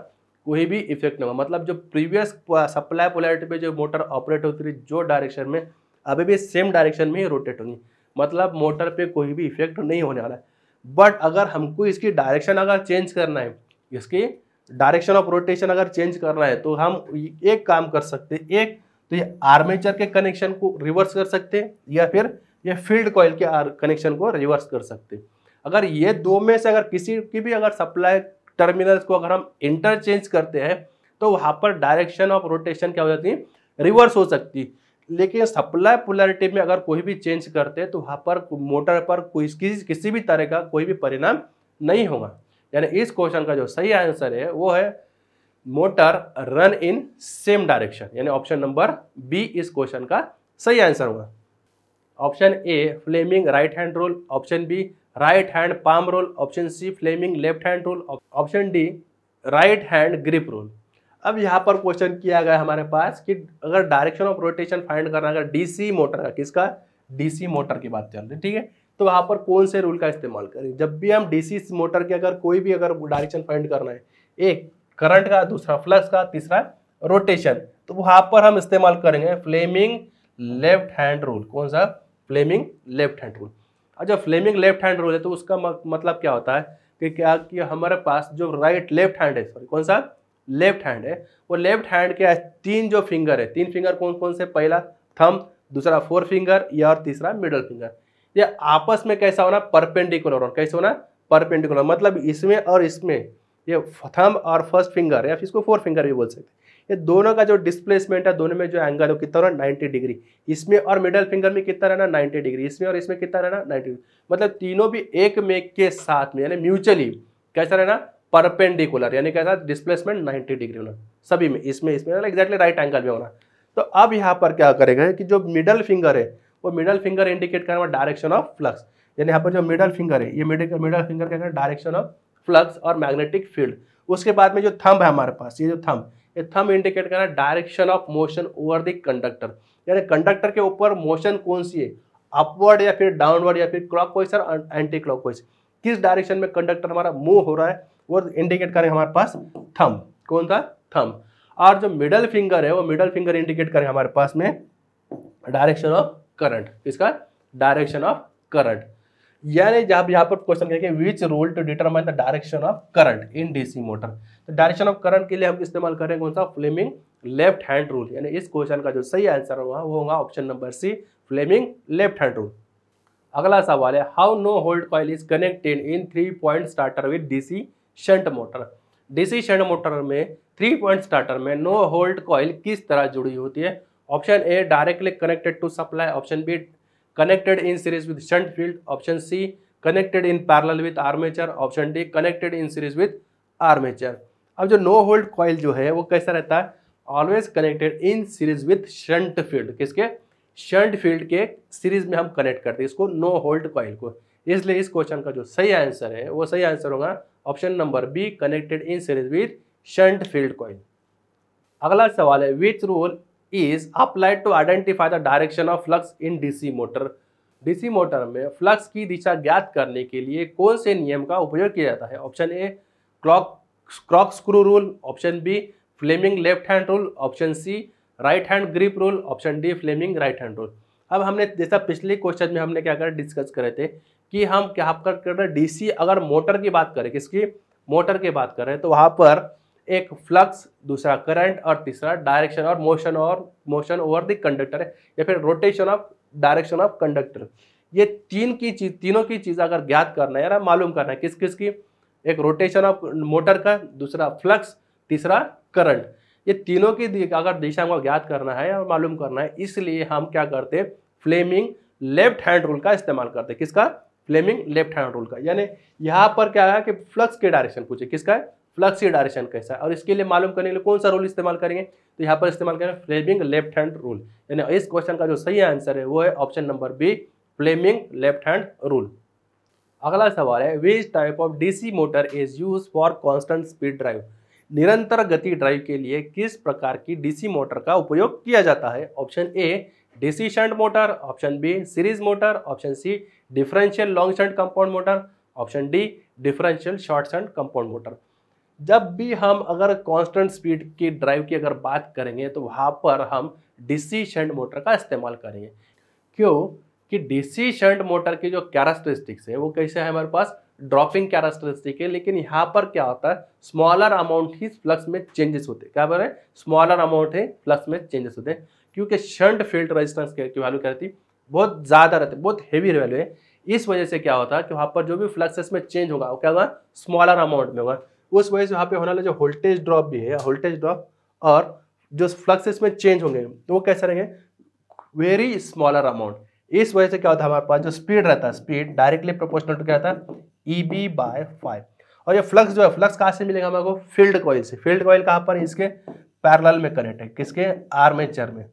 कोई भी इफेक्ट नहीं हुआ। मतलब जो प्रीवियस सप्लाई पोलैरिटी पे जो मोटर ऑपरेट होती थी जो डायरेक्शन में, अभी भी सेम डायरेक्शन में ही रोटेट होंगी, मतलब मोटर पे कोई भी इफेक्ट नहीं होने वाला है। बट अगर हमको इसकी डायरेक्शन अगर चेंज करना है, इसकी डायरेक्शन ऑफ रोटेशन अगर चेंज करना है, तो हम एक काम कर सकते हैं, एक तो ये आर्मेचर के कनेक्शन को रिवर्स कर सकते हैं, या फिर ये फील्ड कॉइल के कनेक्शन को रिवर्स कर सकते हैं। अगर ये दो में से अगर किसी की भी अगर सप्लाई टर्मिनल्स को अगर हम इंटरचेंज करते हैं, तो वहां पर डायरेक्शन ऑफ रोटेशन क्या हो जाती है, रिवर्स हो सकती है। लेकिन सप्लाई पोलैरिटी में अगर कोई भी चेंज करते हैं, तो वहां पर मोटर पर कोई किसी भी तरह का कोई भी परिणाम नहीं होगा। यानी इस क्वेश्चन का जो सही आंसर है वो है motor run in same direction, यानी ऑप्शन नंबर बी इस क्वेश्चन का सही आंसर होगा। Option A Fleming right hand rule, option B right hand palm rule, option C Fleming left hand rule, option D right hand grip rule. अब यहाँ पर क्वेश्चन किया गया हमारे पास कि अगर डायरेक्शन ऑफ रोटेशन फाइंड करना, अगर डीसी मोटर का, किसका, डीसी मोटर की बात चल रही है, ठीक है, तो वहां पर कौन से रूल का इस्तेमाल करें। जब भी हम डीसी मोटर के अगर कोई भी अगर डायरेक्शन फाइंड करना है, एक करंट का, दूसरा फ्लक्स का, तीसरा रोटेशन, तो वहां पर हम इस्तेमाल करेंगे फ्लेमिंग लेफ्ट हैंड रूल। कौन सा, फ्लेमिंग लेफ्ट हैंड रूल। और जब फ्लेमिंग लेफ्ट हैंड रूल है तो उसका मतलब क्या होता है कि क्या कि हमारे पास जो राइट लेफ्ट हैंड है, सॉरी कौन सा, लेफ्ट हैंड है, वो लेफ्ट हैंड के तीन जो फिंगर है, तीन फिंगर कौन कौन से, पहला थंब, दूसरा फोर फिंगर, या और तीसरा मिडल फिंगर, ये आपस में कैसा होना, परपेंडिकुलर होना। कैसे होना, परपेंडिकुलर, मतलब इसमें और इसमें, ये थंब और फर्स्ट फिंगर, या फिर इसको फोर फिंगर भी बोल सकते हैं, ये दोनों का जो डिस्प्लेसमेंट है, दोनों में जो एंगल है कितना रहना, 90 डिग्री। इसमें और मिडल फिंगर में कितना रहना, 90 डिग्री। इसमें और इसमें कितना रहना, 90 डिग्री। मतलब तीनों भी एक में के साथ में, यानी म्यूचुअली कैसा रहना, परपेंडिकुलर, यानी कैसा, डिस्प्लेसमेंट 90 डिग्री होना सभी में, इसमें एग्जैक्टली राइट एंगल में होना। तो अब यहाँ पर क्या करेगा कि जो मिडल फिंगर है, वो मिडल फिंगर इंडिकेट करेगा डायरेक्शन ऑफ फ्लक्स, यानी यहाँ पर जो मिडल फिंगर है, ये मिडल फिंगर क्या करेगा, डायरेक्शन ऑफ फ्लक्स और मैग्नेटिक फील्ड। उसके बाद में जो थंब है हमारे पास, ये जो थंब, ये थंब इंडिकेट करना direction of motion over the conductor, यानी कंडक्टर के ऊपर मोशन कौन सी है, अपवर्ड या फिर डाउनवर्ड या फिर क्लॉकवाइज और एंटी क्लॉकवाइज, किस डायरेक्शन में कंडक्टर हमारा मूव हो रहा है, वो इंडिकेट करेंगे हमारे पास थंब। कौन था, थंब। और जो मिडल फिंगर है, वो मिडल फिंगर इंडिकेट करेंगे हमारे पास में डायरेक्शन ऑफ करंट, किसका, डायरेक्शन ऑफ करंट। यानी जब यहाँ पर क्वेश्चन करेंगे which rule to determine the direction of current in DC motor, तो डायरेक्शन ऑफ करंट के लिए हम इस्तेमाल करेंगे कौन सा, फ्लेमिंग लेफ्ट हैंड रूल। यानी इस क्वेश्चन का जो सही आंसर होगा वो होगा option number C, Fleming left hand rule. अगला सवाल है, how no hold coil is connected in 3 point starter with DC shunt motor. DC shunt motor में 3 पॉइंट स्टार्टर में नो होल्ड कॉइल किस तरह जुड़ी होती है। Option A directly connected to supply, option B connected in series with shunt field, option C connected in parallel with armature, option D connected in series with armature. अब जो नो होल्ड कॉइल जो है वो कैसा रहता है, always connected in series with shunt field, किसके, शंट फील्ड के सीरीज में हम कनेक्ट करते हैं इसको नो होल्ड कॉइल को। इसलिए इस क्वेश्चन का जो सही आंसर है वो सही आंसर होगा option number B, connected in series with shunt field coil. अगला सवाल है, which rule is applied to identify the direction of flux in DC motor. DC motor में फ्लक्स की दिशा ज्ञात करने के लिए कौन से नियम का उपयोग किया जाता है। Option A corkscrew rule, option B Fleming left hand rule, option C right hand grip rule, option D Fleming right hand rule. अब हमने जैसा पिछले क्वेश्चन में हमने क्या कर डिस्कस करे थे कि हम क्या कर रहे हैं, डीसी अगर मोटर की बात करें, किसकी, मोटर की बात करें, तो वहां पर एक फ्लक्स, दूसरा करंट और तीसरा डायरेक्शन और मोशन ओवर द कंडक्टर है, या फिर rotation of direction of conductor. ये तीनों की चीज अगर ज्ञात करना है या मालूम करना है, किस किस की, एक रोटेशन ऑफ मोटर का, दूसरा फ्लक्स, तीसरा करंट, ये तीनों की अगर दिशा को ज्ञात करना है या मालूम करना है, इसलिए हम क्या करते हैं, फ्लेमिंग लेफ्ट हैंड रूल का इस्तेमाल करते हैं। किसका, फ्लेमिंग लेफ्ट हैंड रूल का। यानी यहाँ पर क्या है कि फ्लक्स के डायरेक्शन पूछे, किसका है, फ्लक्स की डायरेक्शन कैसा है, और इसके लिए मालूम करने के लिए कौन सा रूल इस्तेमाल करेंगे, तो यहाँ पर इस्तेमाल करेंगे फ्लेमिंग लेफ्ट हैंड रूल। यानी इस क्वेश्चन का जो सही आंसर है वो है option number B, Fleming left hand rule. अगला सवाल है, which type of DC motor is use for constant speed drive. निरंतर गति ड्राइव के लिए किस प्रकार की डीसी मोटर का उपयोग किया जाता है। Option A DC shunt motor, option B series motor, option C differential long shunt compound motor, option D differential short shunt compound motor. जब भी हम अगर कांस्टेंट स्पीड की ड्राइव की अगर बात करेंगे तो वहां पर हम डीसी शंट मोटर का इस्तेमाल करेंगे। क्यों कि डीसी शंट मोटर की जो कैरेक्टरिस्टिक्स है वो कैसे है, हमारे पास ड्रॉपिंग कैरेक्टरिस्टिक है, लेकिन यहाँ पर क्या होता है, स्मॉलर अमाउंट ही फ्लक्स में चेंजेस होते हैं। क्या बोल रहे हैं, स्मॉलर अमाउंट है फ्लक्स में चेंजेस होते हैं, क्योंकि शंट फील्ड रेजिस्टेंस की वैल्यू क्या रहती है, बहुत ज़्यादा रहती है, बहुत हैवी वैल्यू है। इस वजह से क्या होता है कि वहाँ पर जो भी फ्लक्सेस में चेंज होगा वो क्या होगा, स्मॉलर अमाउंट में होगा। उस वजह से वहाँ पे होने वाला जो वोल्टेज ड्रॉप भी है, वोल्टेज ड्रॉप और जो फ्लक्सेस में चेंज होंगे तो वो कैसे रहेंगे, वेरी स्मॉलर अमाउंट। इस वजह से क्या होता है, हमारे पास जो स्पीड रहता है, स्पीड डायरेक्टली प्रोपोर्शनल टू क्या होता है, EB/5। और ये फ्लक्स जो है, फ्लक्स कहाँ से मिलेगा हमारे को, फील्ड कॉइल से। फील्ड कॉइल कहाँ पर, इसके पैरेलल में कनेक्ट है, किसके, आर्मेचर में।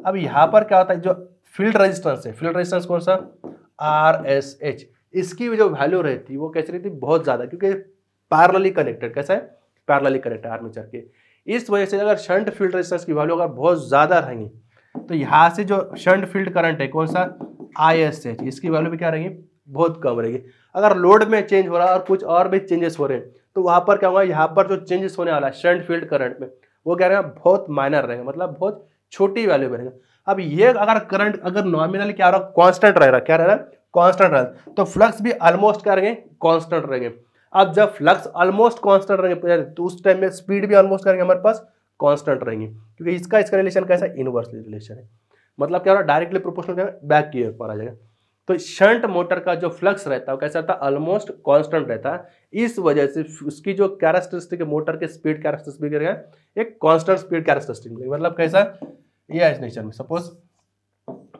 अब यहाँ पर क्या होता है, जो फील्ड रेजिस्टेंस है, फील्ड रेजिस्टेंस कौन सा, RSH, इसकी जो वैल्यू रहती है वो कैसे रहती है, बहुत ज्यादा, क्योंकि पैरेलली कनेक्टेड, कैसा है, पैरेलली कनेक्टेड आर्मेचर के। इस वजह से अगर शंट फील्ड रेजिस्टेंस की वैल्यू अगर बहुत ज्यादा रहेंगी तो यहाँ से जो शंट फील्ड करंट है कौन सा, ISH, इसकी वैल्यू भी क्या रहेगी, बहुत कम रहेगी। अगर लोड में चेंज हो रहा है और कुछ और भी चेंजेस हो रहे हैं तो वहां पर क्या होगा, यहाँ पर जो चेंजेस होने वाला है शंट फील्ड करंट में वो क्या रहेगा, बहुत माइनर रहेगा, मतलब बहुत छोटी वैल्यू रहेगा। अब ये अगर करंट अगर नॉमिनली क्या रहा, कांस्टेंट रह रहा, क्या रह रहा, कांस्टेंट रह रहा, तो फ्लक्स भी ऑलमोस्ट क्या रहेंगे, कांस्टेंट रहेंगे। अब जब फ्लक्स ऑलमोस्ट कांस्टेंट रहेंगे तो उस टाइम में स्पीड भी ऑलमोस्ट करेंगे हमारे पास कांस्टेंट रहेंगे, क्योंकि इसका रिलेशन कैसा, इनवर्सली रिलेशन है, मतलब क्या हो रहा, डायरेक्टली प्रोपोर्शनल बैक की ओर पर आ जाएगा। तो शंट मोटर का जो फ्लक्स रहता है वो कैसा रहता है, ऑलमोस्ट कांस्टेंट रहता है। इस वजह से उसकी जो कैरेक्टरिस्टिक है, मोटर के स्पीड कैरेक्टरिस्टिक रहेगा, एक कांस्टेंट स्पीड कैरेक्टरिस्टिक, मतलब कैसा, ये इस नेचर में, सपोज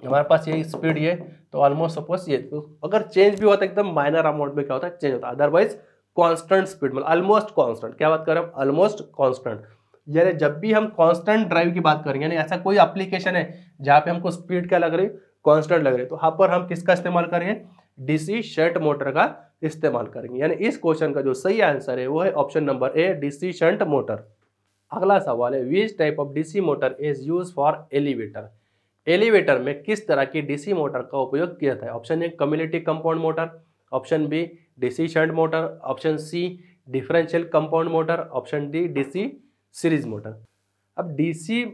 हमारे पास ये स्पीड ये, तो ऑलमोस्ट सपोज ये, तो अगर चेंज भी होता है एकदम माइनर अमाउंट में क्या होता है, चेंज होता है, अदरवाइज कांस्टेंट स्पीड, मतलब ऑलमोस्ट कांस्टेंट। क्या बात कर रहे हैं, ऑलमोस्ट कांस्टेंट। यानी जब भी हम कांस्टेंट ड्राइव की बात करेंगे, यानी ऐसा कोई एप्लीकेशन है जहां पे हमको स्पीड क्या लग रही है, कांस्टेंट लग रही है, तो यहाँ पर हम किसका इस्तेमाल करेंगे, डीसी शंट मोटर का इस्तेमाल करेंगे। यानी इस क्वेश्चन का जो सही आंसर है वो है ऑप्शन नंबर ए, डीसी शंट मोटर। अगला सवाल है, which type of DC motor is use for elevator. Elevator में किस तरह की डीसी मोटर का उपयोग किया जाता है। Option A, community compound motor, option B, DC shunt motor, option C, differential compound motor, option D, DC series motor. अब डीसी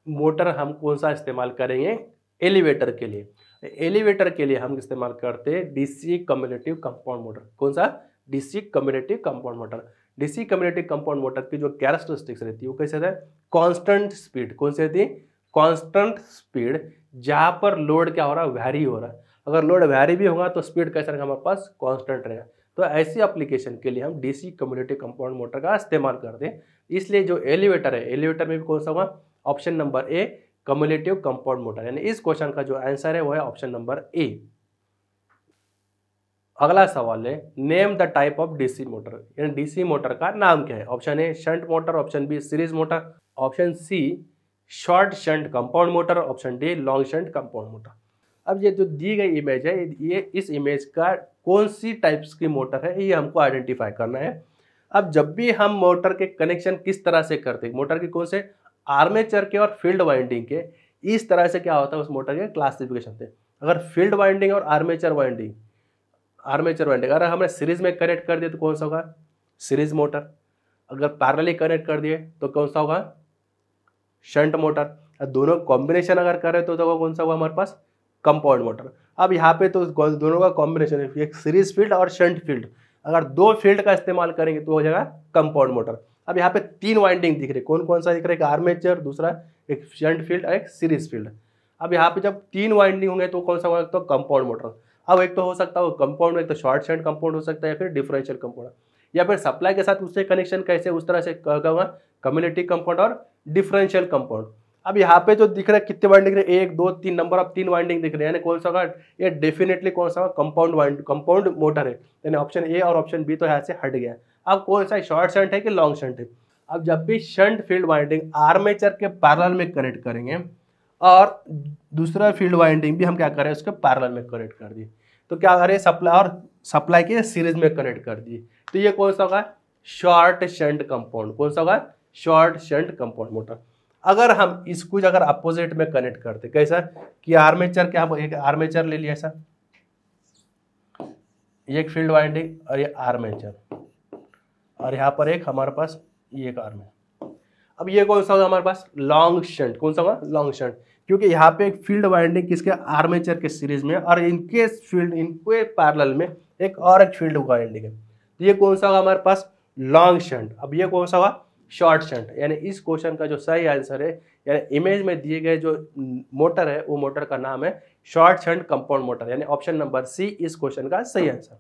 मोटर हम कौन सा इस्तेमाल करेंगे एलिवेटर के लिए, एलिवेटर के लिए हम इस्तेमाल करते हैं डीसी कम्युनिटिव कंपाउंड मोटर। कौन सा, DC cumulative compound motor. DC cumulative compound motor की जो कैरेक्टरिस्टिक्स रहती है वो कैसे रहता है, कांस्टेंट स्पीड। कौन सी रहती है, कांस्टेंट स्पीड, जहां पर लोड क्या हो रहा है, वैरी हो रहा है। अगर लोड वैरी भी होगा तो स्पीड कैसा रहेगा, हमारे पास कांस्टेंट रहेगा। तो ऐसी एप्लीकेशन के लिए हम डीसी कम्युनिटिव कंपाउंड मोटर का इस्तेमाल करते हैं। इसलिए जो एलिवेटर है, एलिवेटर में भी कौन सा होगा, option number A, cumulative compound motor. यानी इस क्वेश्चन का जो आंसर है वो है ऑप्शन नंबर ए। अगला सवाल है, name the type of DC motor. यानी डीसी मोटर का नाम क्या है। Option A, shunt motor, option B, series motor, option C, short shunt compound motor, option D, long shunt compound motor. अब ये जो दी गई इमेज है, ये इस इमेज का कौन सी टाइप्स की मोटर है ये हमको आइडेंटिफाई करना है। अब जब भी हम मोटर के कनेक्शन किस तरह से करते हैं, मोटर के कौन से, आर्मेचर के और फील्ड वाइंडिंग के, इस तरह से क्या होता है उस मोटर के क्लासिफिकेशन थे। अगर फील्ड वाइंडिंग और आर्मेचर वाइंडिंग अगर हमने सीरीज में कनेक्ट कर दिए तो कौन सा होगा, सीरीज मोटर। अगर पैरेलली कनेक्ट कर दिए तो कौन सा होगा, शंट मोटर। दोनों कॉम्बिनेशन अगर करें तो कौन सा होगा हमारे पास, कंपाउंड मोटर। अब यहाँ पे तो दोनों का कॉम्बिनेशन है, एक सीरीज फील्ड और शंट फील्ड। अगर दो फील्ड का इस्तेमाल करेंगे तो हो जाएगा कंपाउंड मोटर। अब यहाँ पे तीन वाइंडिंग दिख रही है, कौन कौन सा दिख रहा है, एक आर्मेचर, दूसरा एक शंट फील्ड और एक सीरीज फील्ड। अब यहाँ पे जब तीन वाइंडिंग होंगे तो कौन सा होगा, तो कंपाउंड मोटर। अब एक तो हो सकता है कंपाउंड, एक तो शॉर्ट शंट कंपाउंड हो सकता है, या फिर डिफरेंशियल कंपाउंड, या फिर सप्लाई के साथ उससे कनेक्शन कैसे, उस तरह से होगा कम्युनिटी कंपाउंड और डिफरेंशियल कंपाउंड। अब यहाँ पे जो दिख रहा है कितने वाइंडिंग दिख रहे हैं, 1 2 3 नंबर ऑफ 3 वाइंडिंग दिख रहे हैं, यानी कौन सा होगा, ये डेफिनेटली कौन सा कंपाउंड मोटर है। यानी ऑप्शन ए और ऑप्शन बी तो यहाँ से हट गया। अब कौन सा शॉर्ट शंट है कि लॉन्ग शंट है। अब जब भी शंट फील्ड वाइंडिंग आर्मेचर के पैरेलल में कनेक्ट करेंगे और दूसरा फील्ड वाइंडिंग भी हम क्या करें, उसके पैरेलल में कनेक्ट कर दिए, तो क्या करें, सप्लाई के सीरीज में कनेक्ट कर दिए, तो ये कौन सा होगा, शॉर्ट शंट कंपाउंड। कौन सा होगा, शॉर्ट शंट कंपाउंड मोटर। अगर हम इसको अगर अपोजिट में कनेक्ट करते, कैसा कि आर्मेचर क्या, एक आर्मेचर ले लिया ऐसा, ये एक फील्ड वाइंडिंग और ये आर्मेचर, और यहाँ पर एक हमारे पास ये एक आर्मेचर। अब ये कौन सा होगा हमारे पास, लॉन्ग शंट। कौन सा होगा, लॉन्ग शंट, क्योंकि यहाँ पे एक फील्ड वाइंडिंग किसके, आर्मेचर के सीरीज में, और इनके फील्ड, इनके पैरेलल में एक और एक फील्ड वाइंडिंग है। तो ये कौन सा होगा हमारे पास, लॉन्ग शंट। अब ये कौन सा होगा, शॉर्ट शंट। यानी इस क्वेश्चन का जो सही आंसर है, यानी इमेज में दिए गए जो मोटर है वो मोटर का नाम है शॉर्ट शंट कंपाउंड मोटर, यानी ऑप्शन नंबर सी इस क्वेश्चन का सही आंसर।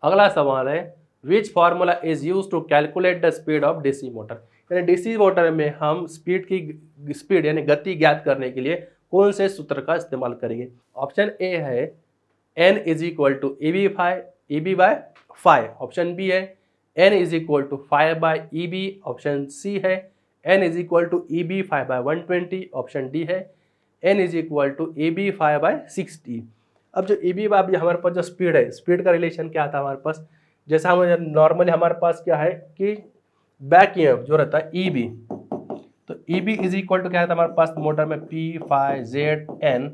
अगला सवाल है, which formula is use to calculate the speed of DC motor. यानी डीसी मोटर में हम स्पीड यानी गति ज्ञात करने के लिए कौन से सूत्र का इस्तेमाल करेंगे। ऑप्शन ए है N is equal to EB by 5, option B है N is equal to 5 by EB, option C है N is equal to EB 5 by 120, option D है N is equal to EB 5 by 60। अब जो EB बाय हमारे पास जो स्पीड है, स्पीड का रिलेशन क्या आता है हमारे पास, जैसा हम नॉर्मली हमारे पास क्या है कि बैक ईएमएफ जो रहता है EB, तो EB इज इक्वल टू क्या रहता है हमारे पास मोटर में P5ZN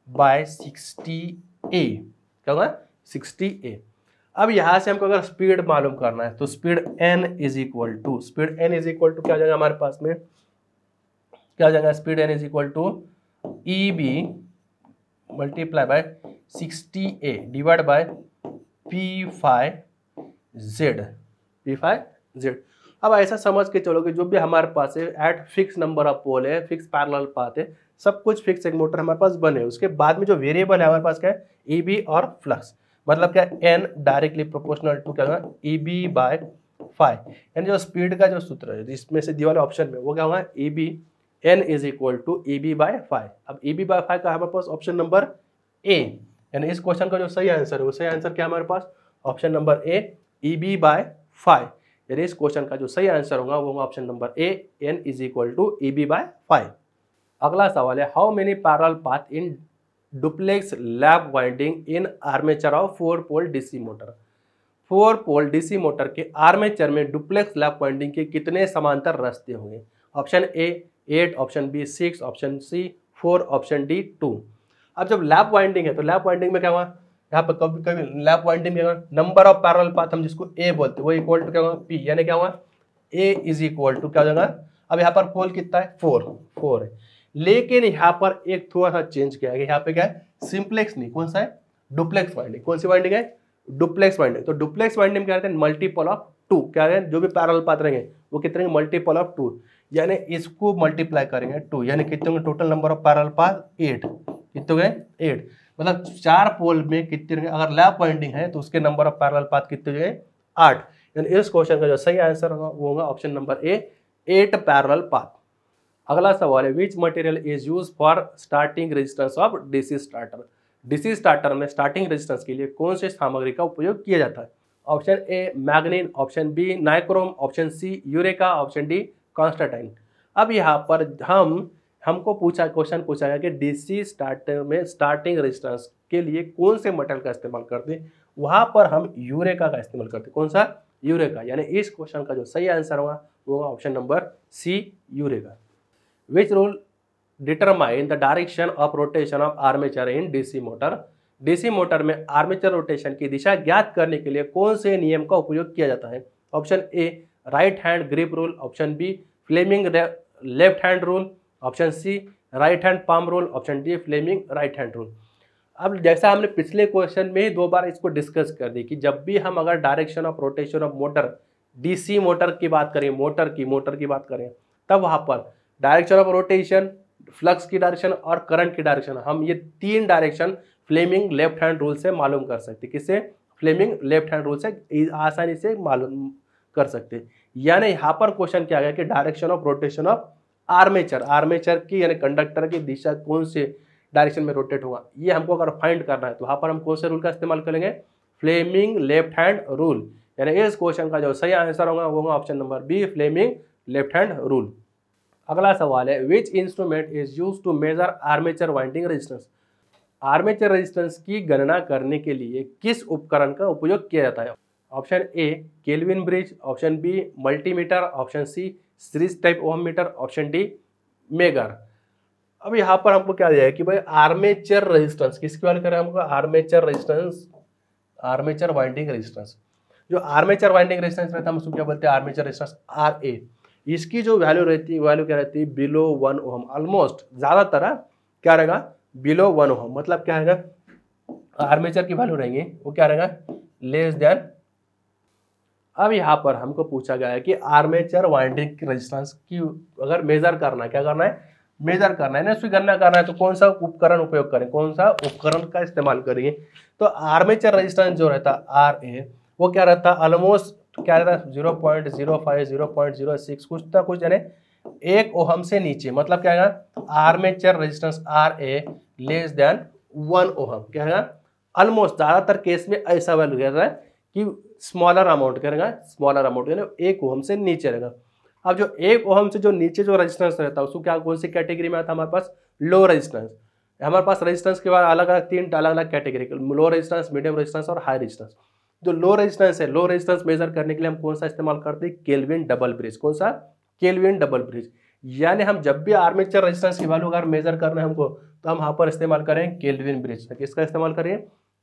बाय 60A, क्या होगा 60A। अब यहाँ से हमको अगर स्पीड मालूम करना है तो speed N is equal to क्या हो जाएगा हमारे पास में, क्या हो जाएगा, speed N is equal to EB multiply by 60A divide by P5Z। अब ऐसा समझ के चलो कि जो भी हमारे पास है एट फिक्स नंबर ऑफ पोल है, फिक्स पैरेलल पाथ है, सब कुछ फिक्स एक मोटर हमारे पास बने। उसके बाद में जो वेरिएबल है हमारे पास क्या है, EB और फ्लक्स, मतलब क्या N डायरेक्टली प्रोपोर्शनल टू क्या होगा EB बाय 5। यानी जो स्पीड का जो सूत्र है जिसमें से दिए वाले ऑप्शन में वो क्या होगा EB N is equal to EB by 5। अब EB बाय 5 का हमारे पास ऑप्शन नंबर ए, यानी इस क्वेश्चन का जो सही आंसर है वो सही आंसर क्या हमारे पास, option number A EB by 5। यानी इस क्वेश्चन का जो सही आंसर होगा वो होगा option number A N is equal to EB by 5। अगला सवाल है, how many parallel path in duplex lap winding in armature of 4 pole DC motor. 4 pole DC motor के आर्मेचर में डुप्लेक्स लैप वाइंडिंग के कितने समांतर रास्ते होंगे। Option A 8, option B 6, option C 4, option D 2। अब जब लैप वाइंडिंग है तो लैप वाइंडिंग में क्या हुआ, यहाँ पर कभी कभी लैप वाइंडिंग में नंबर ऑफ पैरेलल पाथ हम जिसको ए बोलते हैं वो इक्वल टू क्या होगा पी, यानी क्या हुआ ए इज इक्वल टू क्या हो जाएगा। अब यहाँ पर पोल कितना है 4 है, लेकिन यहाँ पर एक थोड़ा सा चेंज किया गया, यहाँ पे क्या है सिंप्लेक्स नहीं, कौन सा है डुप्लेक्स वाइंडिंग। कौन सी वाइंडिंग है, डुप्लेक्स वाइंडिंग। तो डुप्लेक्स वाइंडिंग क्या रहते हैं, मल्टीपल ऑफ 2। क्या है, जो भी पैरेलल पाथ रहेंगे वो कितने मल्टीपल ऑफ 2, यानी इसको मल्टीप्लाई करेंगे 2, यानी कितने होंगे total number of parallel path 8। कितने गए 8, मतलब 4 पोल में कितने होंगे, अगर लैप वाइंडिंग है तो उसके नंबर ऑफ पैरेलल पाथ कितने हो गए 8। यानी इस क्वेश्चन का जो सही आंसर होगा वो होगा ऑप्शन नंबर ए 8 पैरेलल पाथ। अगला सवाल है, which material is use for starting resistance of DC starter. DC starter में स्टार्टिंग रेजिस्टेंस के लिए कौन से सामग्री का उपयोग किया जाता है। Option A manganin, option B nichrome, option C eureka, option D constantine. अब यहाँ पर हमको क्वेश्चन पूछा गया कि डीसी स्टार्टर में स्टार्टिंग रेजिस्टेंस के लिए कौन से मटेरियल का इस्तेमाल करते हैं, वहाँ पर हम यूरेका का इस्तेमाल करते हैं। कौन सा, यूरेका। यानी इस क्वेश्चन का जो सही आंसर होगा वो होगा option number C eureka. Which rule determine the direction of rotation of armature in DC motor. DC motor में आर्मेचर रोटेशन की दिशा ज्ञात करने के लिए कौन से नियम का उपयोग किया जाता है। Option A right hand grip rule, option B Fleming left hand rule, option C right hand palm rule, option D Fleming right hand rule. अब जैसा हमने पिछले क्वेश्चन में ही 2 बार इसको डिस्कस कर दी कि जब भी हम अगर direction of rotation of motor DC motor की बात करें, मोटर की बात करें, तब वहाँ पर डायरेक्शन ऑफ रोटेशन, फ्लक्स की डायरेक्शन और करंट की डायरेक्शन, हम ये 3 direction Fleming left hand rule से मालूम कर सकते। किससे, फ्लेमिंग लेफ्ट हैंड रूल से आसानी से मालूम कर सकते। यानी यहाँ पर क्वेश्चन क्या गया कि direction of rotation of armature की यानी कंडक्टर की दिशा कौन से डायरेक्शन में रोटेट होगा, ये हमको अगर फाइंड करना है तो वहाँ पर हम कौन से रूल का इस्तेमाल करेंगे, फ्लेमिंग लेफ्ट हैंड रूल। यानी इस क्वेश्चन का जो सही आंसर होगा वो होगा option number B Fleming left hand rule. अगला सवाल है, which instrument is use to measure armature winding resistance. Armature resistance की गणना करने के लिए किस उपकरण का उपयोग किया जाता है। Option A Kelvin bridge, option B multimeter, option C series type ohm meter, option D megger. अब यहाँ पर हमको क्या दिया है कि भाई आर्मेचर रेजिस्टेंस किसकी बात करें, हमको armature resistance, armature winding resistance. जो आर्मेचर वाइंडिंग रेजिस्टेंस रहता है हम उसको क्या बोलते हैं, आर्मेचर रेजिस्टेंस RA। इसकी जो वैल्यू रहती है, वैल्यू क्या रहती है, बिलो 1 ओम। ऑलमोस्ट ज़्यादातर क्या रहेगा, बिलो 1 ओम। मतलब क्या रहेगा, आर्मेचर की वैल्यू रहेंगी वो क्या रहेगा, लेस देन। अब यहाँ पर हमको पूछा गया है कि आर्मेचर वाइंडिंग की रेजिस्टेंस की अगर मेजर करना है, क्या करना है, मेजर करना है ना, उसकी गणना करना है, तो कौन सा उपकरण उपयोग करें, कौन सा उपकरण का इस्तेमाल करेंगे। तो आर्मेचर रेजिस्टेंस जो रहता है RA, वो क्या रहता है, ऑलमोस्ट क्या रहता है 0.05 0.06 कुछ ना कुछ, यानी 1 ओहम से नीचे। मतलब क्या है, armature resistance RA less than 1 ohm. क्या है, ऑलमोस्ट ज़्यादातर केस में ऐसा वैल्यू रहता है कि स्मॉलर अमाउंट क्या रहेगा, स्मॉलर अमाउंट यानी 1 ओहम से नीचे रहेगा। अब जो 1 ओहम से जो नीचे जो रेजिस्टेंस रहता है उसको क्या, कौन सी कैटेगरी में आता है, हमारे पास लो रेजिस्टेंस। हमारे पास रेजिस्टेंस के बाद अलग अलग 3 अलग अलग category, low resistance, medium resistance और हाई रेजिस्टेंस। जो लो रेजिस्टेंस है, लो रेजिस्टेंस मेजर करने के लिए हम कौन सा इस्तेमाल करते हैं, केल्विन डबल ब्रिज। कौन सा, केल्विन डबल ब्रिज। यानी हम जब भी आर्मेचर रेजिस्टेंस की वैल्यू अगर मेजर करना है हमको, तो हम यहाँ पर इस्तेमाल करें केल्विन ब्रिज। किसका इस्तेमाल करें,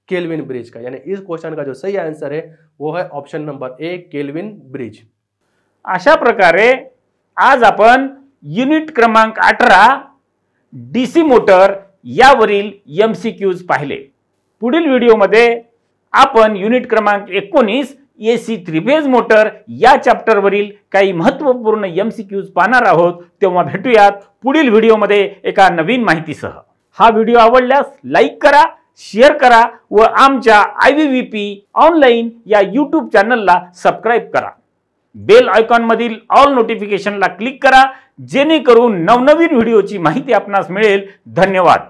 केल्विन ब्रिज का। यानी इस क्वेश्चन का जो सही आंसर है वो है ऑप्शन नंबर ए, केल्विन ब्रिज। अशा प्रकारे आज आपण युनिट क्रमांक 18 डीसी मोटर यावरील MCQs पाहिले। पुढील व्हिडिओमध्ये आपण युनिट क्रमांक 19 AC 3 फेज मोटर या चॅप्टर वरील काही महत्त्वपूर्ण MCQs पाहणार आहोत। तेव्हा भेटूयात पुढील व्हिडिओमध्ये एका नवीन माहितीसह। हा व्हिडिओ आवडल्यास लाईक करा, शेअर करा व आमच्या IVVP ऑनलाइन या YouTube चॅनलला सबस्क्राइब करा। बेल आयकॉन मधील ऑल नोटिफिकेशनला क्लिक करा, जेणेकरून नवनवीन व्हिडिओची माहिती आपणास मिळेल। धन्यवाद।